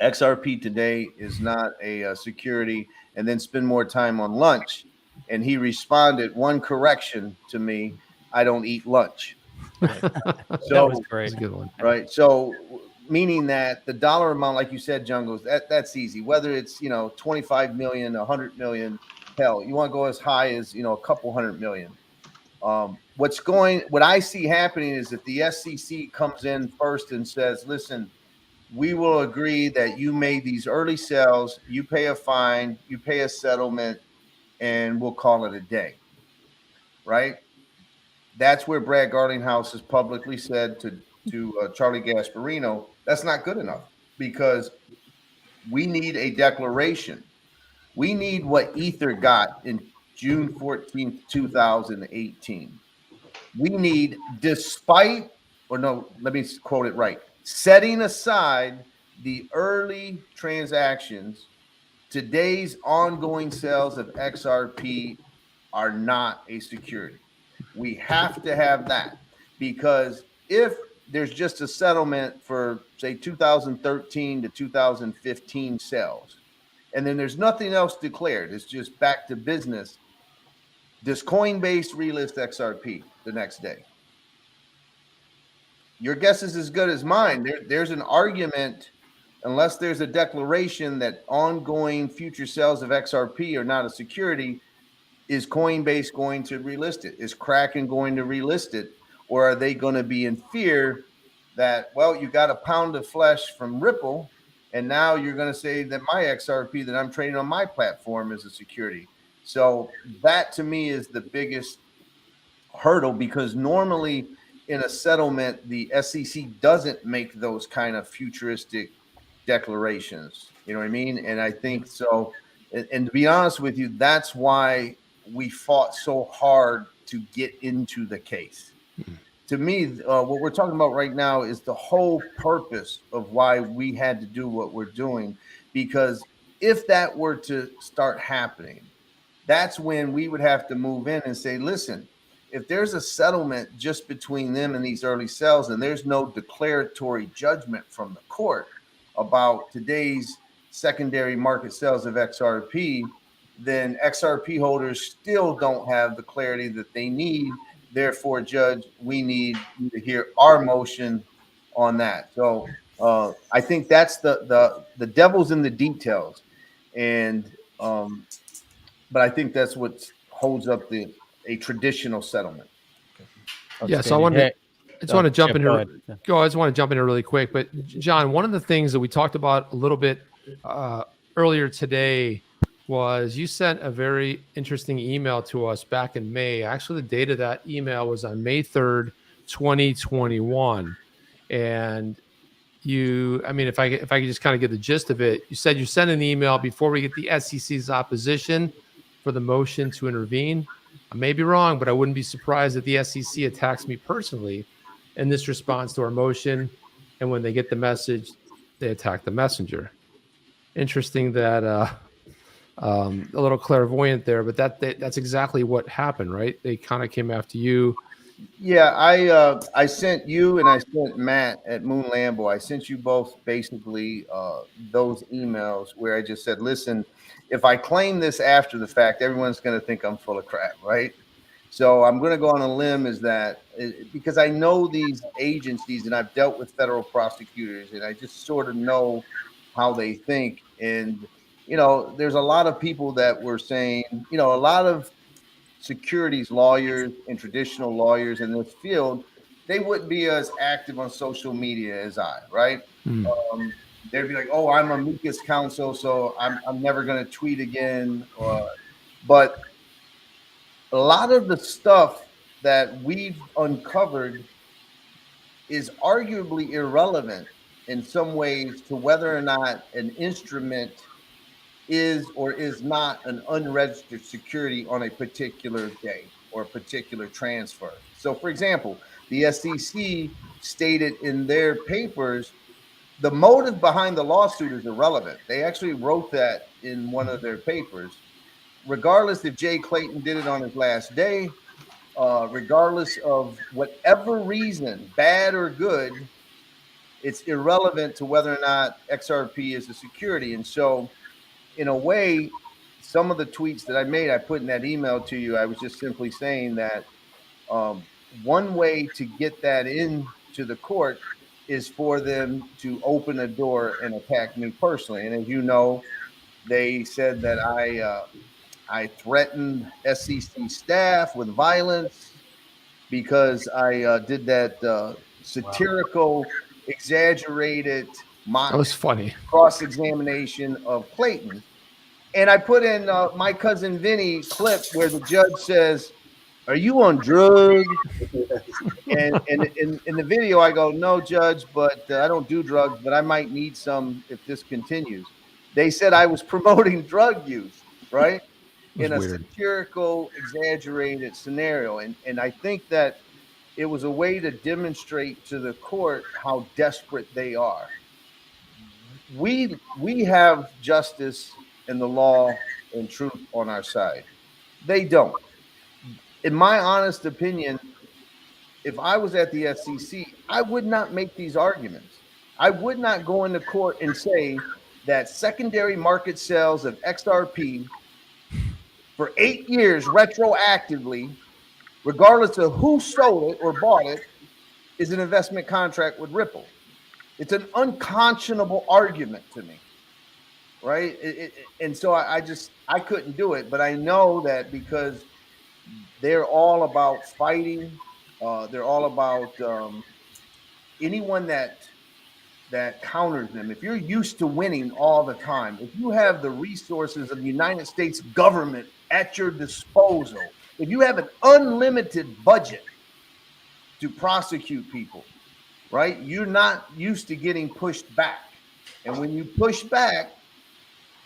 XRP today is not a security, and then spend more time on lunch. And he responded, one correction to me, I don't eat lunch. So that was great. That's a good one. Right. So meaning that the dollar amount, like you said, Jungles, that's easy. Whether it's 25 million, 100 million, hell, you want to go as high as a couple 100 million. What I see happening is if the SEC comes in first and says, listen, we will agree that you made these early sales, you pay a fine, you pay a settlement, and we'll call it a day. Right? That's where Brad Garlinghouse has publicly said to Charlie Gasparino, that's not good enough, because we need a declaration We need what Ether got in June 14th, 2018. We need, despite, or no, let me quote it right, setting aside the early transactions, today's ongoing sales of XRP are not a security. We have to have that, because if there's just a settlement for, say, 2013 to 2015 sales, and then there's nothing else declared, it's just back to business, does Coinbase relist XRP the next day? Your guess is as good as mine. There's an argument, unless there's a declaration that ongoing future sales of XRP are not a security, is Coinbase going to relist it? Is Kraken going to relist it? Or are they going to be in fear that, well, you got a pound of flesh from Ripple, and now you're going to say that my XRP that I'm trading on my platform is a security? So that to me is the biggest hurdle, because normally in a settlement, the SEC doesn't make those kind of futuristic declarations. You know what I mean? And I think so. And to be honest with you, that's why we fought so hard to get into the case. To me, what we're talking about right now is the whole purpose of why we had to do what we're doing, because if that were to start happening, that's when we would have to move in and say, listen, if there's a settlement just between them and these early sales, and there's no declaratory judgment from the court about today's secondary market sales of XRP, then XRP holders still don't have the clarity that they need. Therefore, Judge, we need you to hear our motion on that. So I think that's the devil's in the details, and but I think that's what holds up a traditional settlement. Yeah, so I just want to jump in here. I just want to jump in here really quick. But John, one of the things that we talked about a little bit earlier today was you sent a very interesting email to us back in May. Actually, the date of that email was on May 3rd, 2021. And you, I mean, if I could just kind of get the gist of it, you said you sent an email before we get the SEC's opposition for the motion to intervene. I may be wrong, but I wouldn't be surprised if the SEC attacks me personally in this response to our motion. And when they get the message, they attack the messenger. Interesting that a little clairvoyant there, but that's exactly what happened, right? They kind of came after you. Yeah, I sent you and I sent Matt at Moon Lambo. I sent you both basically those emails where I just said, listen, if I claim this after the fact, everyone's going to think I'm full of crap, right? So I'm going to go on a limb because I know these agencies and I've dealt with federal prosecutors and I just sort of know how they think. And, you know, there's a lot of people that were saying, you know, a lot of securities lawyers and traditional lawyers in this field, they wouldn't be as active on social media as I, right? They'd be like, oh, I'm Amicus counsel, so I'm never going to tweet again. But a lot of the stuff that we've uncovered is arguably irrelevant in some ways to whether or not an instrument is or is not an unregistered security on a particular day or a particular transfer. So, for example, the SEC stated in their papers the motive behind the lawsuit is irrelevant. They actually wrote that in one of their papers. Regardless if Jay Clayton did it on his last day, regardless of whatever reason, bad or good, it's irrelevant to whether or not XRP is a security. And so, in a way, some of the tweets that I made, I put in that email to you. I was just simply saying that one way to get that into the court is for them to open a door and attack me personally. And as you know, they said that I threatened SEC staff with violence because I did that satirical, exaggerated that was funny cross-examination of Clayton. And I put in my cousin Vinny clip where the judge says, "Are you on drugs?" and in the video, I go, "No, Judge, but I don't do drugs, but I might need some if this continues." They said I was promoting drug use. right? was In a weird. satirical, exaggerated scenario. And I think that it was a way to demonstrate to the court how desperate they are. We have justice and the law and truth on our side. They don't. In my honest opinion, if I was at the SEC, I would not make these arguments. I would not go into court and say that secondary market sales of XRP for 8 years retroactively, regardless of who sold it or bought it, is an investment contract with Ripple. It's an unconscionable argument to me, right? And so I couldn't do it, but I know that because they're all about fighting. They're all about anyone that counters them. If you're used to winning all the time, if you have the resources of the United States government at your disposal, if you have an unlimited budget to prosecute people, right? You're not used to getting pushed back. And when you push back,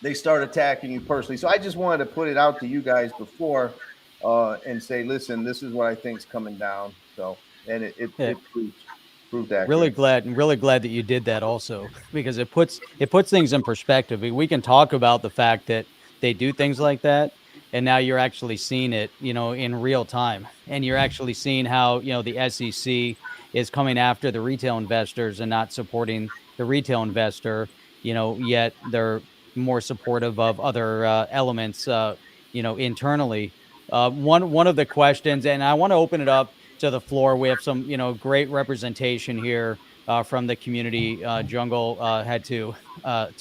they start attacking you personally. So I just wanted to put it out to you guys before and say, listen, this is what I think is coming down. So, and it proved accurate. Really glad that you did that also, because it puts things in perspective. We can talk about the fact that they do things like that, and now you're actually seeing it, in real time, and you're actually seeing how, the SEC is coming after the retail investors and not supporting the retail investor, yet they're more supportive of other elements, internally. One of the questions, and I want to open it up to the floor. We have some, great representation here from the community. Jungle had to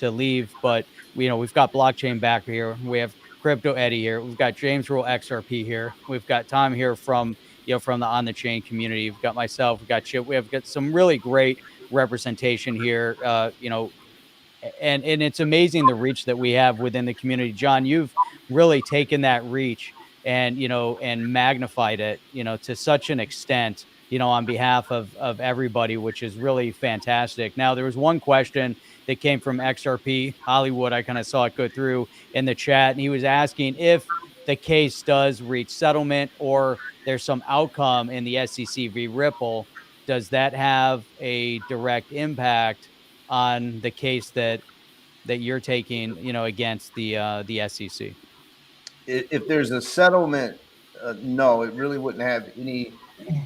leave, but we've got blockchain back here. We have Crypto Eddie here. We've got James Rule XRP here. We've got Tom here from from the On the Chain community. We've got myself. We've got Chip. We have got some really great representation here. And it's amazing the reach that we have within the community. John, you've really taken that reach and and magnified it to such an extent on behalf of everybody, which is really fantastic. Now, there was one question that came from XRPHollywood. I kind of saw it go through in the chat, and he was asking if the case does reach settlement or there's some outcome in the SECvRipple, does that have a direct impact on the case that you're taking against the SEC? If there's a settlement, no, it really wouldn't have any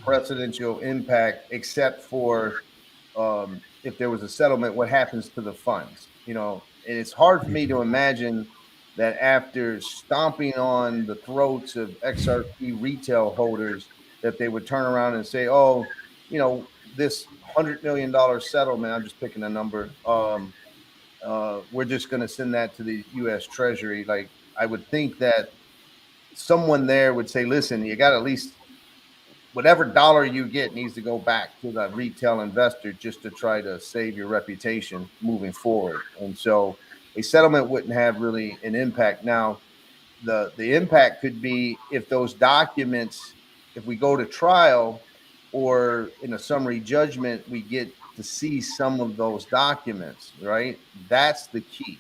precedential impact, except for if there was a settlement, what happens to the funds? And it's hard for me to imagine that after stomping on the throats of XRP retail holders, that they would turn around and say, oh, this $100 million settlement, I'm just picking a number, we're just going to send that to the U.S. Treasury. Like, I would think that someone there would say, listen, you got at least whatever dollar you get needs to go back to the retail investor just to try to save your reputation moving forward. And so a settlement wouldn't have really an impact. Now, the impact could be if those documents, if we go to trial or in a summary judgment, we get to see some of those documents, right? That's the key.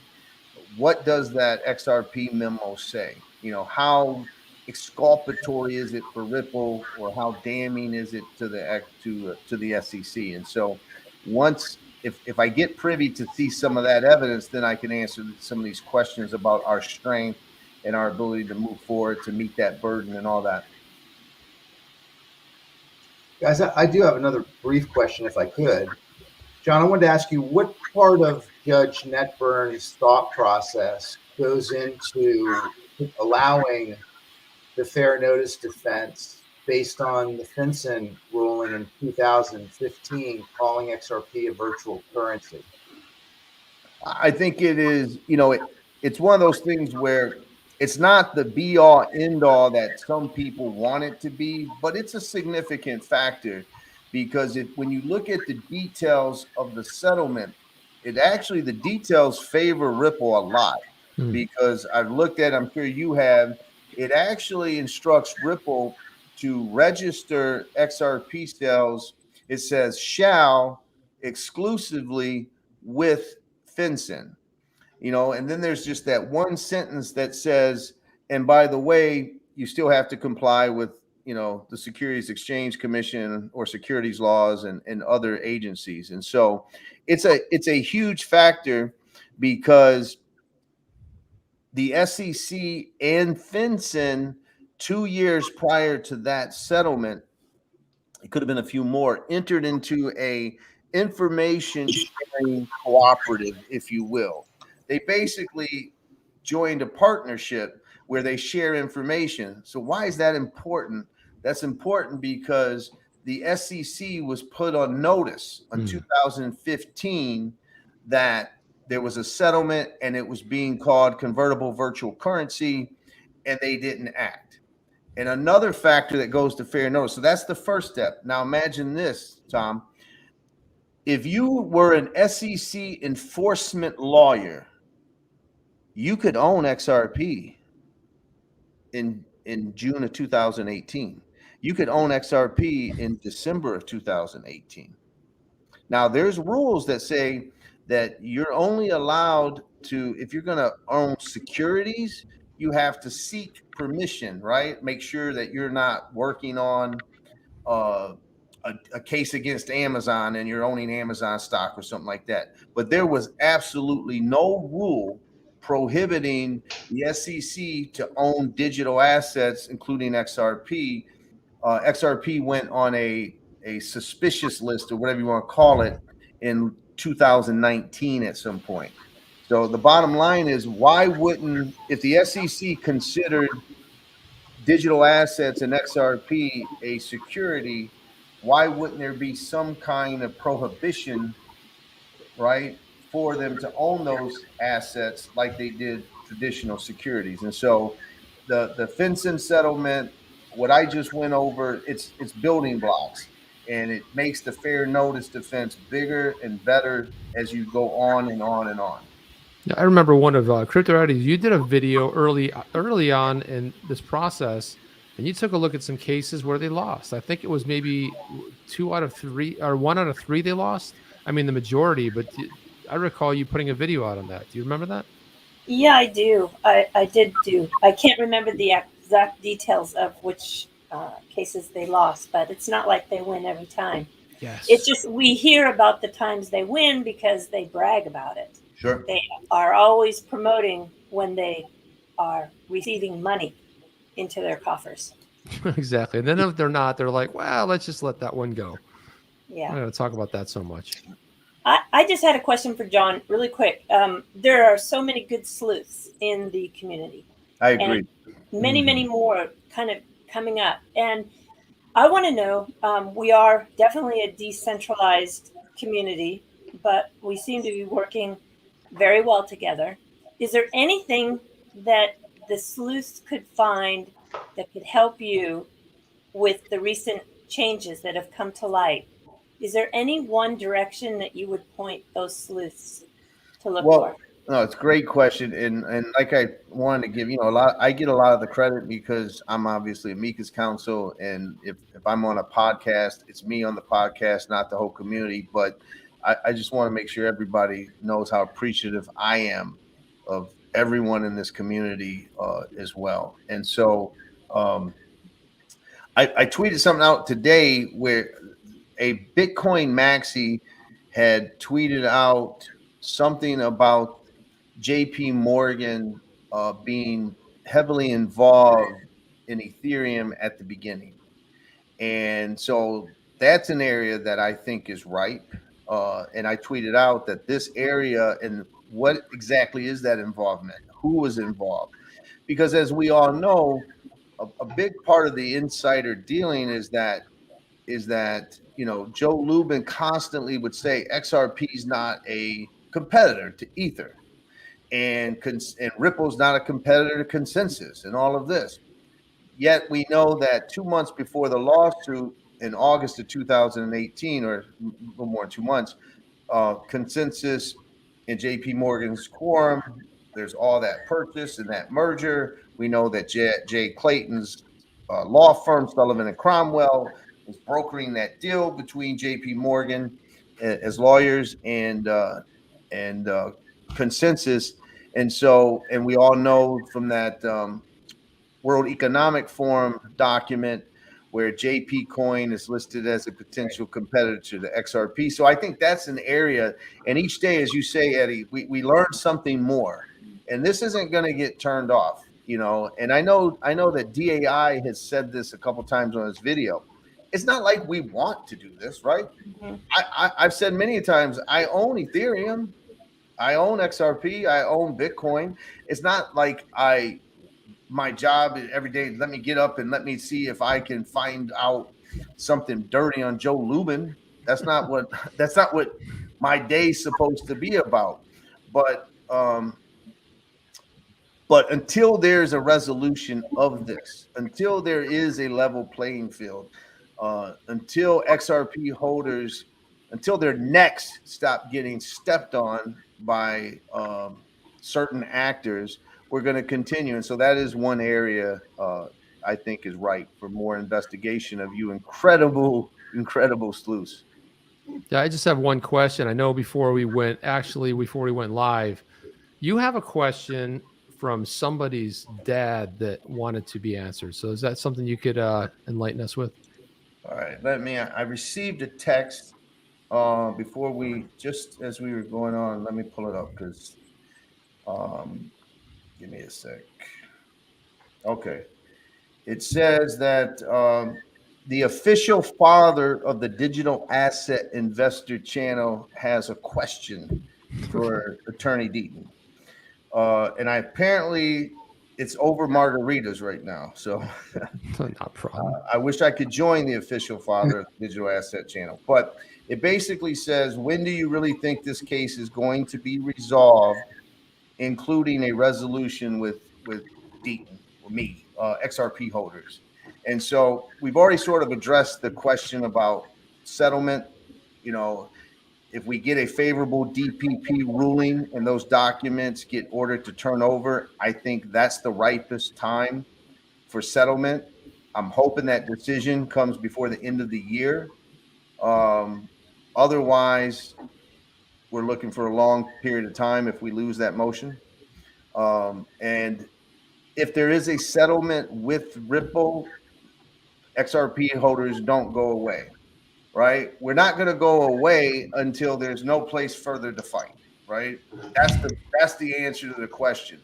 What does that XRP memo say? How exculpatory is it for Ripple, or how damning is it to the SEC? And so once, if I get privy to see some of that evidence, then I can answer some of these questions about our strength and our ability to move forward to meet that burden and all that. Guys, I do have another brief question, if I could. John, I wanted to ask you, what part of Judge Netburn's thought process goes into allowing the fair notice defense based on the FinCEN ruling in 2015, calling XRP a virtual currency? I think it is, it's one of those things where it's not the be all end all that some people want it to be, but it's a significant factor, because when you look at the details of the settlement, the details favor Ripple a lot, because I've looked at, I'm sure you have, it actually instructs Ripple to register XRP sales. It says shall exclusively with FinCEN. and then there's just that one sentence that says, and by the way, you still have to comply with, the Securities Exchange Commission or securities laws and other agencies. And so it's a huge factor, because the SEC and FinCEN 2 years prior to that settlement, it could have been a few more, entered into a information sharing cooperative, if you will. They basically joined a partnership where they share information. So why is that important? That's important because the SEC was put on notice in 2015 that there was a settlement and it was being called convertible virtual currency, and they didn't act. And another factor that goes to fair notice. So that's the first step. Now imagine this, Tom. If you were an SEC enforcement lawyer, you could own XRP in June of 2018. You could own XRP in December of 2018. Now there's rules that say that you're only allowed to, if you're going to own securities, you have to seek permission, right? Make sure that you're not working on a case against Amazon and you're owning Amazon stock or something like that. But there was absolutely no rule prohibiting the SEC to own digital assets, including XRP. XRP went on a suspicious list, or whatever you want to call it, in 2019 at some point. So the bottom line is, why wouldn't, if the SEC considered digital assets and XRP a security, why wouldn't there be some kind of prohibition, right, for them to own those assets like they did traditional securities? And so the FinCEN settlement, what I just went over, it's building blocks, and it makes the fair notice defense bigger and better as you go on and on and on. Yeah, I remember one of Crypto. You did a video early on in this process, and you took a look at some cases where they lost. I think it was maybe 2 out of 3 or 1 out of 3 they lost. I mean, the majority, but I recall you putting a video out on that. Do you remember that? Yeah, I do. I did do. I can't remember the exact details of which cases they lost, but it's not like they win every time. Yes. It's just we hear about the times they win because they brag about it. Sure. They are always promoting when they are receiving money into their coffers. Exactly. And then if they're not, they're like, well, let's just let that one go. Yeah. I'm going to talk about that so much. I just had a question for John really quick. There are so many good sleuths in the community. I agree. And many more kind of coming up. And I want to know, we are definitely a decentralized community, but we seem to be working very well together. Is there anything that the sleuths could find that could help you with the recent changes that have come to light? Is there any one direction that you would point those sleuths to look for? No, it's a great question. And like I wanted to give, I get a lot of the credit because I'm obviously Amicus counsel. And if I'm on a podcast, it's me on the podcast, not the whole community. But I just want to make sure everybody knows how appreciative I am of everyone in this community as well. And so I tweeted something out today where a Bitcoin maxi had tweeted out something about JP Morgan being heavily involved in Ethereum at the beginning. And so that's an area that I think is ripe. And I tweeted out that this area, and what exactly is that involvement? Who was involved? Because as we all know, a big part of the insider dealing is that Joe Lubin constantly would say XRP is not a competitor to Ether, and Ripple's not a competitor to Consensus, and all of this. Yet we know that 2 months before the lawsuit in August of 2018, or a little more than 2 months, Consensus and JP Morgan's quorum, there's all that purchase and that merger. We know that Jay Clayton's law firm, Sullivan and Cromwell, was brokering that deal between JP Morgan as lawyers and Consensus. And so, and we all know from that World Economic Forum document where JP Coin is listed as a potential competitor to the XRP. So I think that's an area. And each day, as you say, Eddie, we learn something more. And this isn't going to get turned off, you know. And I know that DAI has said this a couple times on his video. It's not like we want to do this, right? Mhm. I've said many times, I own Ethereum, I own XRP, I own Bitcoin. It's not like my job is every day, let me get up and let me see if I can find out something dirty on Joe Lubin. That's not what my day's supposed to be about. But until there's a resolution of this, until there is a level playing field, until XRP holders, until their necks stop getting stepped on by certain actors, we're going to continue. And so that is one area I think is ripe for more investigation of you incredible sleuths. Yeah, I just have one question. I know before we went live, you have a question from somebody's dad that wanted to be answered. So is that something you could enlighten us with? All right, I received a text before just as we were going on. Let me pull it up because give me a sec. Okay. It says that the official father of the Digital Asset Investor channel has a question for Attorney Deaton. And apparently it's over margaritas right now. So Not a problem. I wish I could join the official father of the Digital Asset channel. But it basically says, when do you really think this case is going to be resolved, including a resolution with Deaton or me, XRP holders? And so we've already sort of addressed the question about settlement. You know, if we get a favorable DPP ruling and those documents get ordered to turn over, I think that's the ripest time for settlement. I'm hoping that decision comes before the end of the year. Otherwise, we're looking for a long period of time if we lose that motion. And if there is a settlement with Ripple, XRP holders don't go away, right? We're not going to go away until there's no place further to fight, right? That's the answer to the question.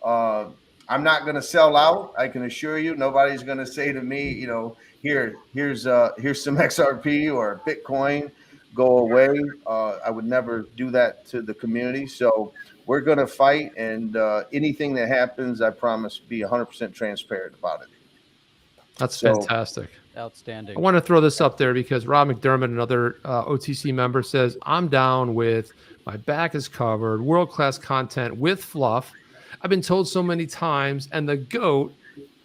I'm not going to sell out. I can assure you, nobody's going to say to me, you know, here's some XRP or Bitcoin, go away. I would never do that to the community. So we're going to fight, and anything that happens, I promise, be 100% transparent about it. That's fantastic. Outstanding. I want to throw this up there because Rob McDermott, another OTC member, says, I'm down with my back is covered, world-class content with fluff. I've been told so many times, and the GOAT,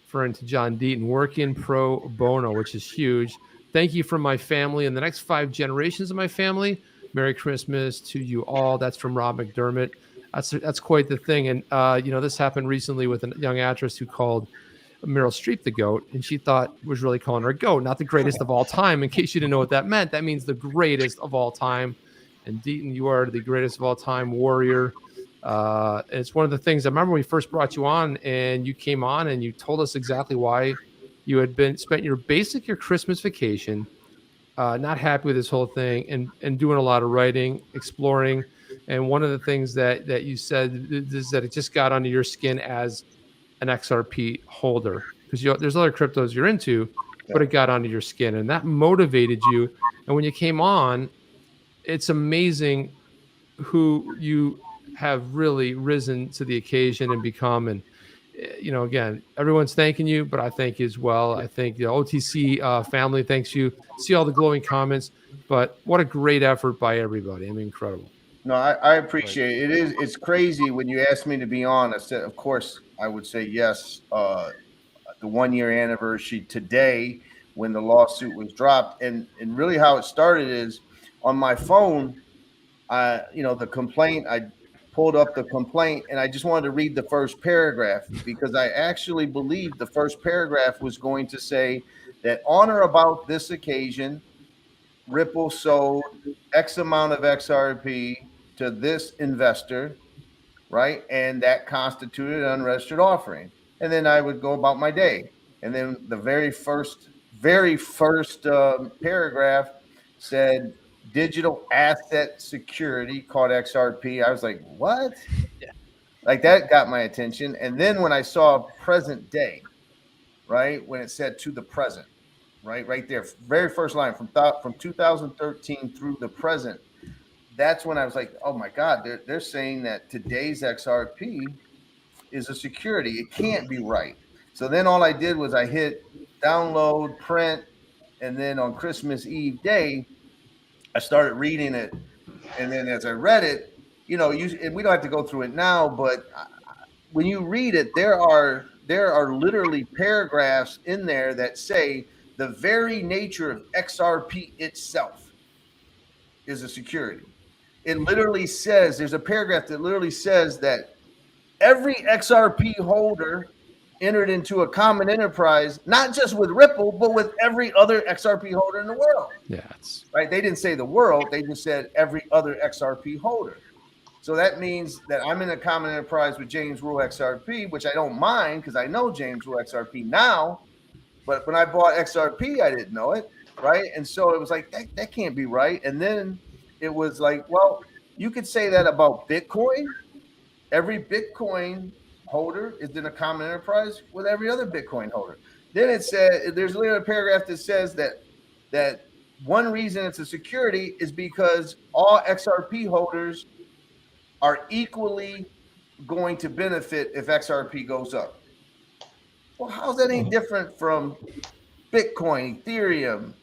referring to John Deaton, working pro bono, which is huge. Thank you from my family and the next 5 generations of my family. Merry Christmas to you all. That's from Rob McDermott. That's quite the thing. And, this happened recently with a young actress who called Meryl Streep the GOAT, and she thought was really calling her a GOAT, not the greatest of all time. In case you didn't know what that meant, that means the greatest of all time. And Deaton, you are the greatest of all time warrior. It's one of the things I remember when we first brought you on, and you came on and you told us exactly why you had spent your Christmas vacation, not happy with this whole thing, and doing a lot of writing, exploring. And one of the things that you said is that it just got under your skin as an XRP holder, because there's other cryptos you're into, but it got under your skin, and that motivated you. And when you came on, it's amazing who you have really risen to the occasion and become. And again, everyone's thanking you, but I thank you as well. I think the OTC family thanks you. See all the glowing comments, but what a great effort by everybody. I mean, incredible. No, I appreciate it. It's crazy when you asked me to be on. I said, of course, I would say yes. The 1-year anniversary today, when the lawsuit was dropped, and really how it started is on my phone. The complaint. I pulled up the complaint, and I just wanted to read the first paragraph because I actually believed the first paragraph was going to say that on or about this occasion, Ripple sold X amount of XRP to this investor right? And that constituted an unregistered offering. And then I would go about my day. And then the very first paragraph said digital asset security, called XRP. I was like, what? Yeah. Like that got my attention. And then when I saw present day, right, when it said to the present, right there, very first line from 2013 through the present, that's when I was like, oh my God, they're saying that today's XRP is a security. It can't be right. So then all I did was I hit download, print, and then on Christmas Eve day, I started reading it. And then as I read it, you know, and we don't have to go through it now, but when you read it, there are literally paragraphs in there that say the very nature of XRP itself is a security. It literally says, there's a paragraph that literally says that every XRP holder entered into a common enterprise, not just with Ripple, but with every other XRP holder in the world. Yeah, it's Right? They didn't say the world, they just said every other XRP holder. So that means that I'm in a common enterprise with James Rule XRP, which I don't mind because I know James Rule XRP now. But when I bought XRP, I didn't know it, right? And so it was like, that can't be right. And then it was like, well, you could say that about Bitcoin. Every Bitcoin holder is in a common enterprise with every other Bitcoin holder. Then it said, there's literally a paragraph that says that one reason it's a security is because all XRP holders are equally going to benefit if XRP goes up. Well, how's that any different from Bitcoin, Ethereum,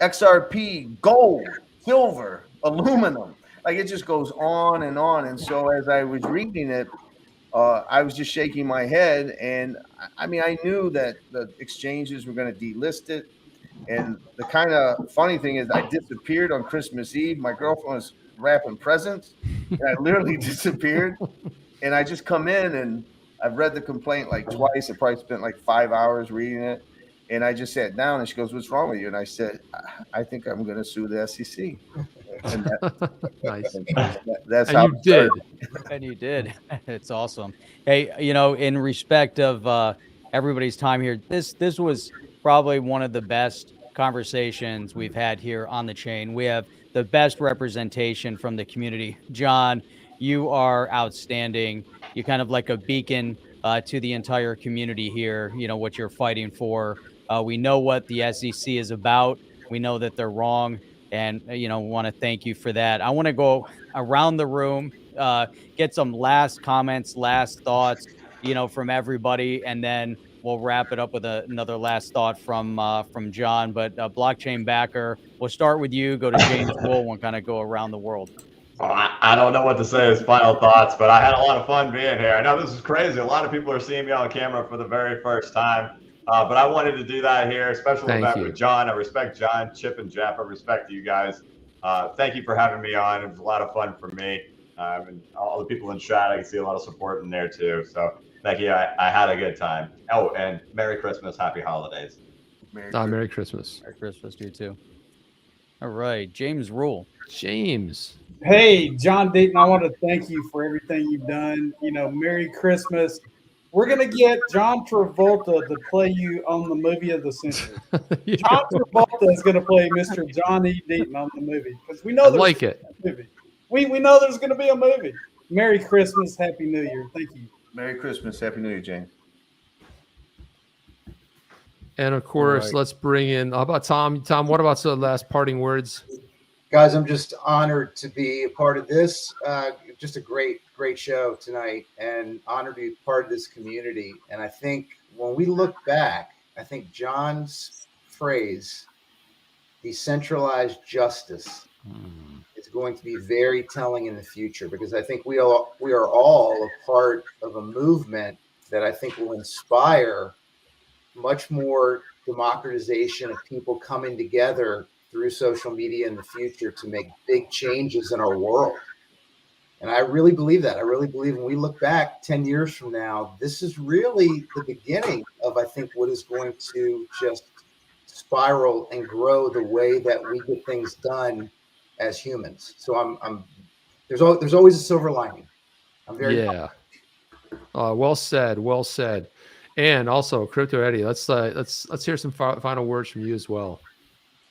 XRP, gold, silver, aluminum? Like it just goes on and on. And so as I was reading it, I was just shaking my head. And I mean, I knew that the exchanges were going to delist it. And the kind of funny thing is I disappeared on Christmas Eve. My girlfriend was wrapping presents and I literally disappeared. And I just come in and I've read the complaint like twice. I probably spent like 5 hours reading it. And I just sat down and she goes, "What's wrong with you?" And I said, "I think I'm going to sue the SEC." And nice. That's And how you did. And you did. It's awesome. Hey, you know, in respect of everybody's time here, this was probably one of the best conversations we've had here on the chain. We have the best representation from the community. John, you are outstanding. You're kind of like a beacon to the entire community here, you know, what you're fighting for. We know what the SEC is about. We know that they're wrong. And, you know, want to thank you for that. I want to go around the room, get some last comments, last thoughts, you know, from everybody. And then we'll wrap it up with another last thought from John. But blockchain backer, we'll start with you, go to James Wool, and kind of go around the world. I don't know what to say as final thoughts, but I had a lot of fun being here. I know this is crazy. A lot of people are seeing me on camera for the very first time, but I wanted to do that here. Special event with John. I respect John, Chip, and Jeff. I respect you guys. Thank you for having me on. It was a lot of fun for me. And all the people in chat, I can see a lot of support in there too. So thank you. I had a good time. Oh, and Merry Christmas. Happy holidays. Merry Christmas. Merry Christmas to you too. All right, James Rule. James. Hey, John Deaton, I want to thank you for everything you've done. You know, Merry Christmas. We're going to get John Travolta to play you on the movie of the century. John Travolta is going to play Mr. John E. Deaton on the movie because we know there's like it. A movie. We know there's going to be a movie. Merry Christmas. Happy New Year. Thank you. Merry Christmas. Happy New Year, James. And of course, let's bring in, how about Tom? Tom, what about the last parting words? Guys, I'm just honored to be a part of this. Just a great show tonight, and honored to be part of this community. And I think when we look back, I think John's phrase, decentralized justice, is going to be very telling in the future, because I think we are all a part of a movement that I think will inspire much more democratization of people coming together through social media in the future to make big changes in our world. And I really believe that. I really believe when we look back 10 years from now, this is really the beginning of, I think, what is going to just spiral and grow the way that we get things done as humans. So there's always a silver lining. I'm very Well said. Well said. And also, Crypto Eddie, let's hear some final words from you as well.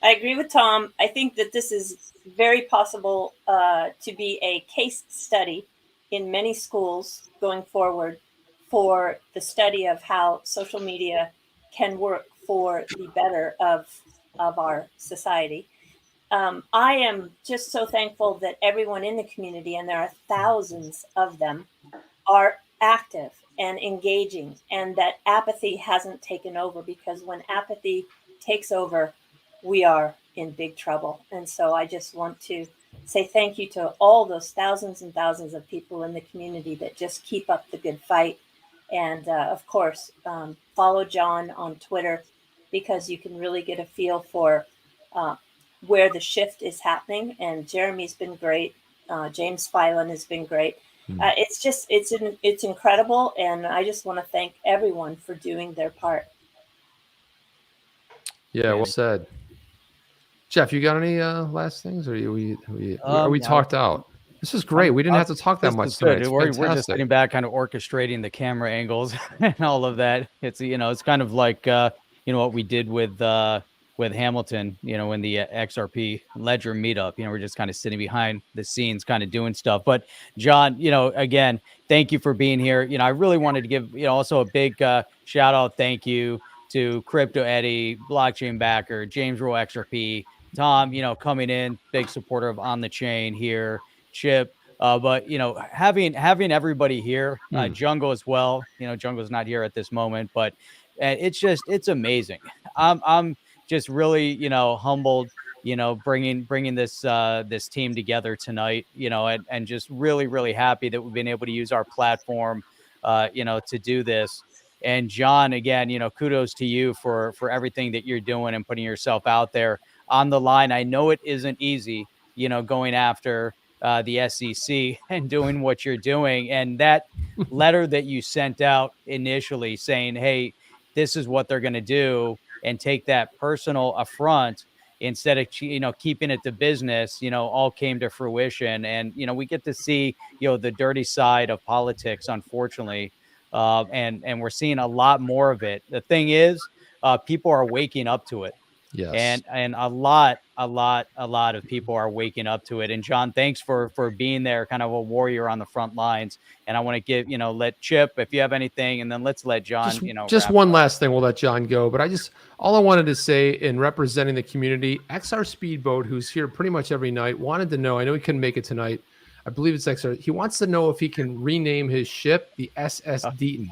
I agree with Tom. I think that this is very possible to be a case study in many schools going forward for the study of how social media can work for the better of our society. I am just so thankful that everyone in the community, and there are thousands of them, are active and engaging, and that apathy hasn't taken over, because when apathy takes over, we are in big trouble. And so I just want to say thank you to all those thousands and thousands of people in the community that just keep up the good fight. And of course, follow John on Twitter, because you can really get a feel for where the shift is happening. And Jeremy's been great. James Filan has been great. It's incredible, and I just want to thank everyone for doing their part. Yeah, well said. Jeff, you got any last things, or are we talked out? This is great. We didn't have to talk that much tonight. We're just sitting back, kind of orchestrating the camera angles and all of that. It's it's kind of like what we did with Hamilton, in the XRP Ledger meetup. We're just kind of sitting behind the scenes, kind of doing stuff. But John, again, thank you for being here. I really wanted to give also a big shout out, thank you to Crypto Eddie, Blockchain Backer, James Rowe XRP, Tom, coming in, big supporter of On the Chain here, Chip. But having everybody here, Jungle as well. Jungle's not here at this moment, but it's amazing. I'm just really, humbled, bringing this team together tonight, and just really, really happy that we've been able to use our platform, to do this. And John, again, kudos to you for everything that you're doing and putting yourself out there on the line. I know it isn't easy, going after the SEC and doing what you're doing. And that letter that you sent out initially saying, hey, this is what they're going to do, and take that personal affront instead of, keeping it to business, all came to fruition. And, we get to see, the dirty side of politics, unfortunately. And we're seeing a lot more of it. The thing is, people are waking up to it. Yes. And a lot of people are waking up to it. And John, thanks for being there, kind of a warrior on the front lines. And I want to give, let Chip, if you have anything, and then let's let John, just one last thing. We'll let John go, but all I wanted to say in representing the community, XR Speedboat, who's here pretty much every night, wanted to know, I know he couldn't make it tonight. I believe it's XR. He wants to know if he can rename his ship the SS Deaton.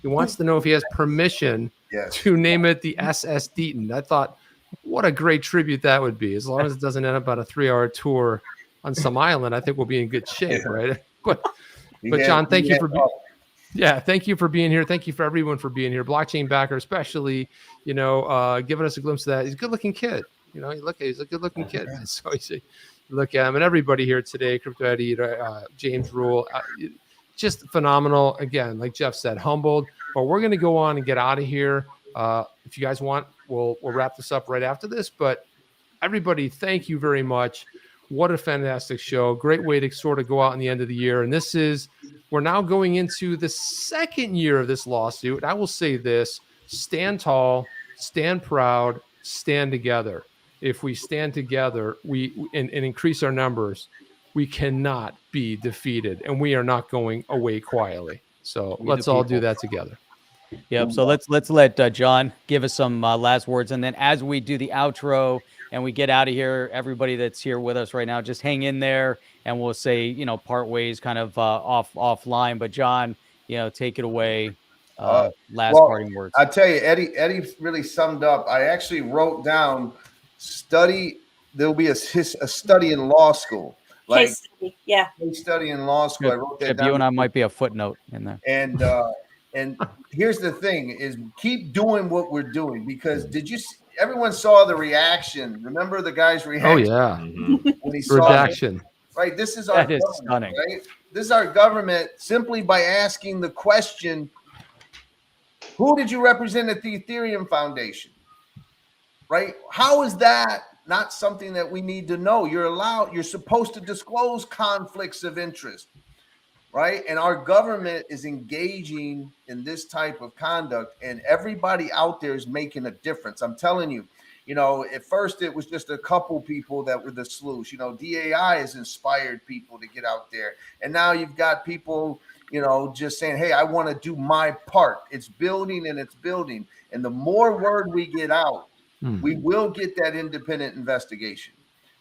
He wants to know if he has permission to name it the SS Deaton. I thought, what a great tribute that would be. As long as it doesn't end up on a 3-hour tour on some island, I think we'll be in good shape, right? But John, thank you for thank you for being here. Thank you for everyone for being here. Blockchain Backer, especially, giving us a glimpse of that. He's a good-looking kid. He's a good-looking kid. So look at him, and everybody here today, Crypto Eddie, James Rule, just phenomenal. Again, like Jeff said, humbled. But we're going to go on and get out of here. If you guys want, we'll wrap this up right after this. But everybody, thank you very much. What a fantastic show. Great way to sort of go out in the end of the year. And we're now going into the second year of this lawsuit. And I will say this: stand tall, stand proud, stand together. If we stand together, and increase our numbers, we cannot be defeated, and we are not going away quietly. So let's all do that together. Yep. So let's let John give us some last words, and then as we do the outro and we get out of here, everybody that's here with us right now, just hang in there, and we'll say part ways, kind of offline. But John, take it away. Parting words. I tell you, Eddie really summed up. I actually wrote down study. There'll be a study in law school. Case study, Case study in law school. I wrote that down. You and I might be a footnote in there. And here's the thing: is keep doing what we're doing, because everyone saw the reaction? Remember the guy's reaction? Oh yeah, when he saw redaction. Right. This is our government, stunning. right? This is our government simply by asking the question: who did you represent at the Ethereum Foundation? Right? How is that not something that we need to know? You're supposed to disclose conflicts of interest. right? And our government is engaging in this type of conduct, and everybody out there is making a difference. I'm telling you, you know, at first it was just a couple people that were the sleuths. You know, DAI has inspired people to get out there. And now you've got people, you know, just saying, hey, I want to do my part. It's building and it's building. And the more word we get out, we will get that independent investigation,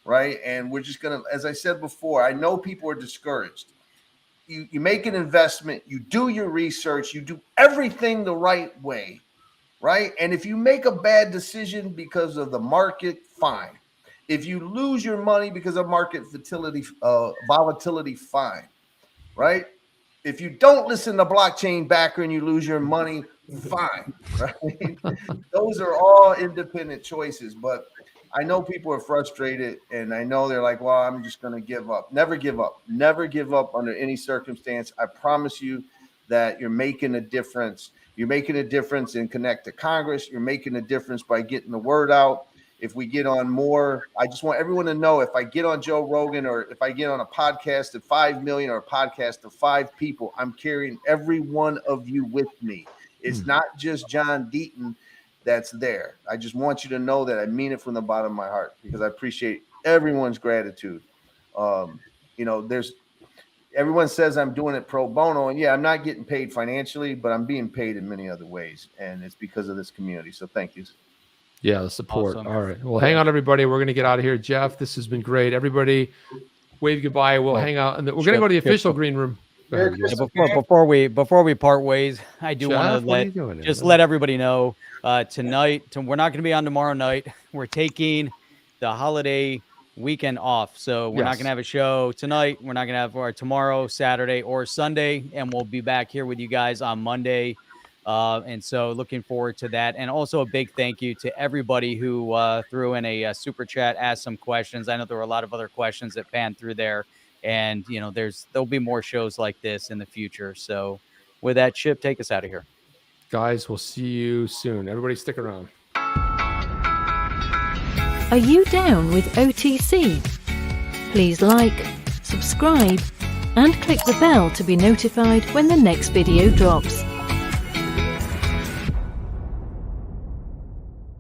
right? And we're just going to, as I said before, I know people are discouraged. You make an investment, you do your research, you do everything the right way, right? And if you make a bad decision because of the market, fine. If you lose your money because of market volatility, fine, right? If you don't listen to blockchain backer and you lose your money, fine, right? Those are all independent choices, but I know people are frustrated, and I know they're like, well, I'm just going to give up. Never give up. Never give up under any circumstance. I promise you that you're making a difference. You're making a difference in Connect to Congress. You're making a difference by getting the word out. If we get on more, I just want everyone to know, if I get on Joe Rogan or if I get on a podcast of 5 million or a podcast of 5 people, I'm carrying every one of you with me. It's not just John Deaton that's there. I just want you to know that I mean it from the bottom of my heart, because I appreciate everyone's gratitude. You know, everyone says I'm doing it pro bono, and yeah, I'm not getting paid financially, but I'm being paid in many other ways, and it's because of this community. So thank you. Yeah, the support. Awesome. All right. Well, hang on, everybody. We're going to get out of here. Jeff, this has been great. Everybody, wave goodbye. We'll hang out, and we're going to go to the official green room. Go ahead, Yeah, before we part ways, I do want to let everybody know tonight. We're not going to be on tomorrow night. We're taking the holiday weekend off, so we're not going to have a show tonight. We're not going to have our tomorrow, Saturday, or Sunday, and we'll be back here with you guys on Monday. And so looking forward to that. And also a big thank you to everybody who threw in a super chat, asked some questions. I know there were a lot of other questions that panned through there, and you know, there'll be more shows like this in the future. So with that, Chip, take us out of here. Guys, we'll see you soon. Everybody stick around. Are you down with OTC? Please like, subscribe, and click the bell to be notified when the next video drops.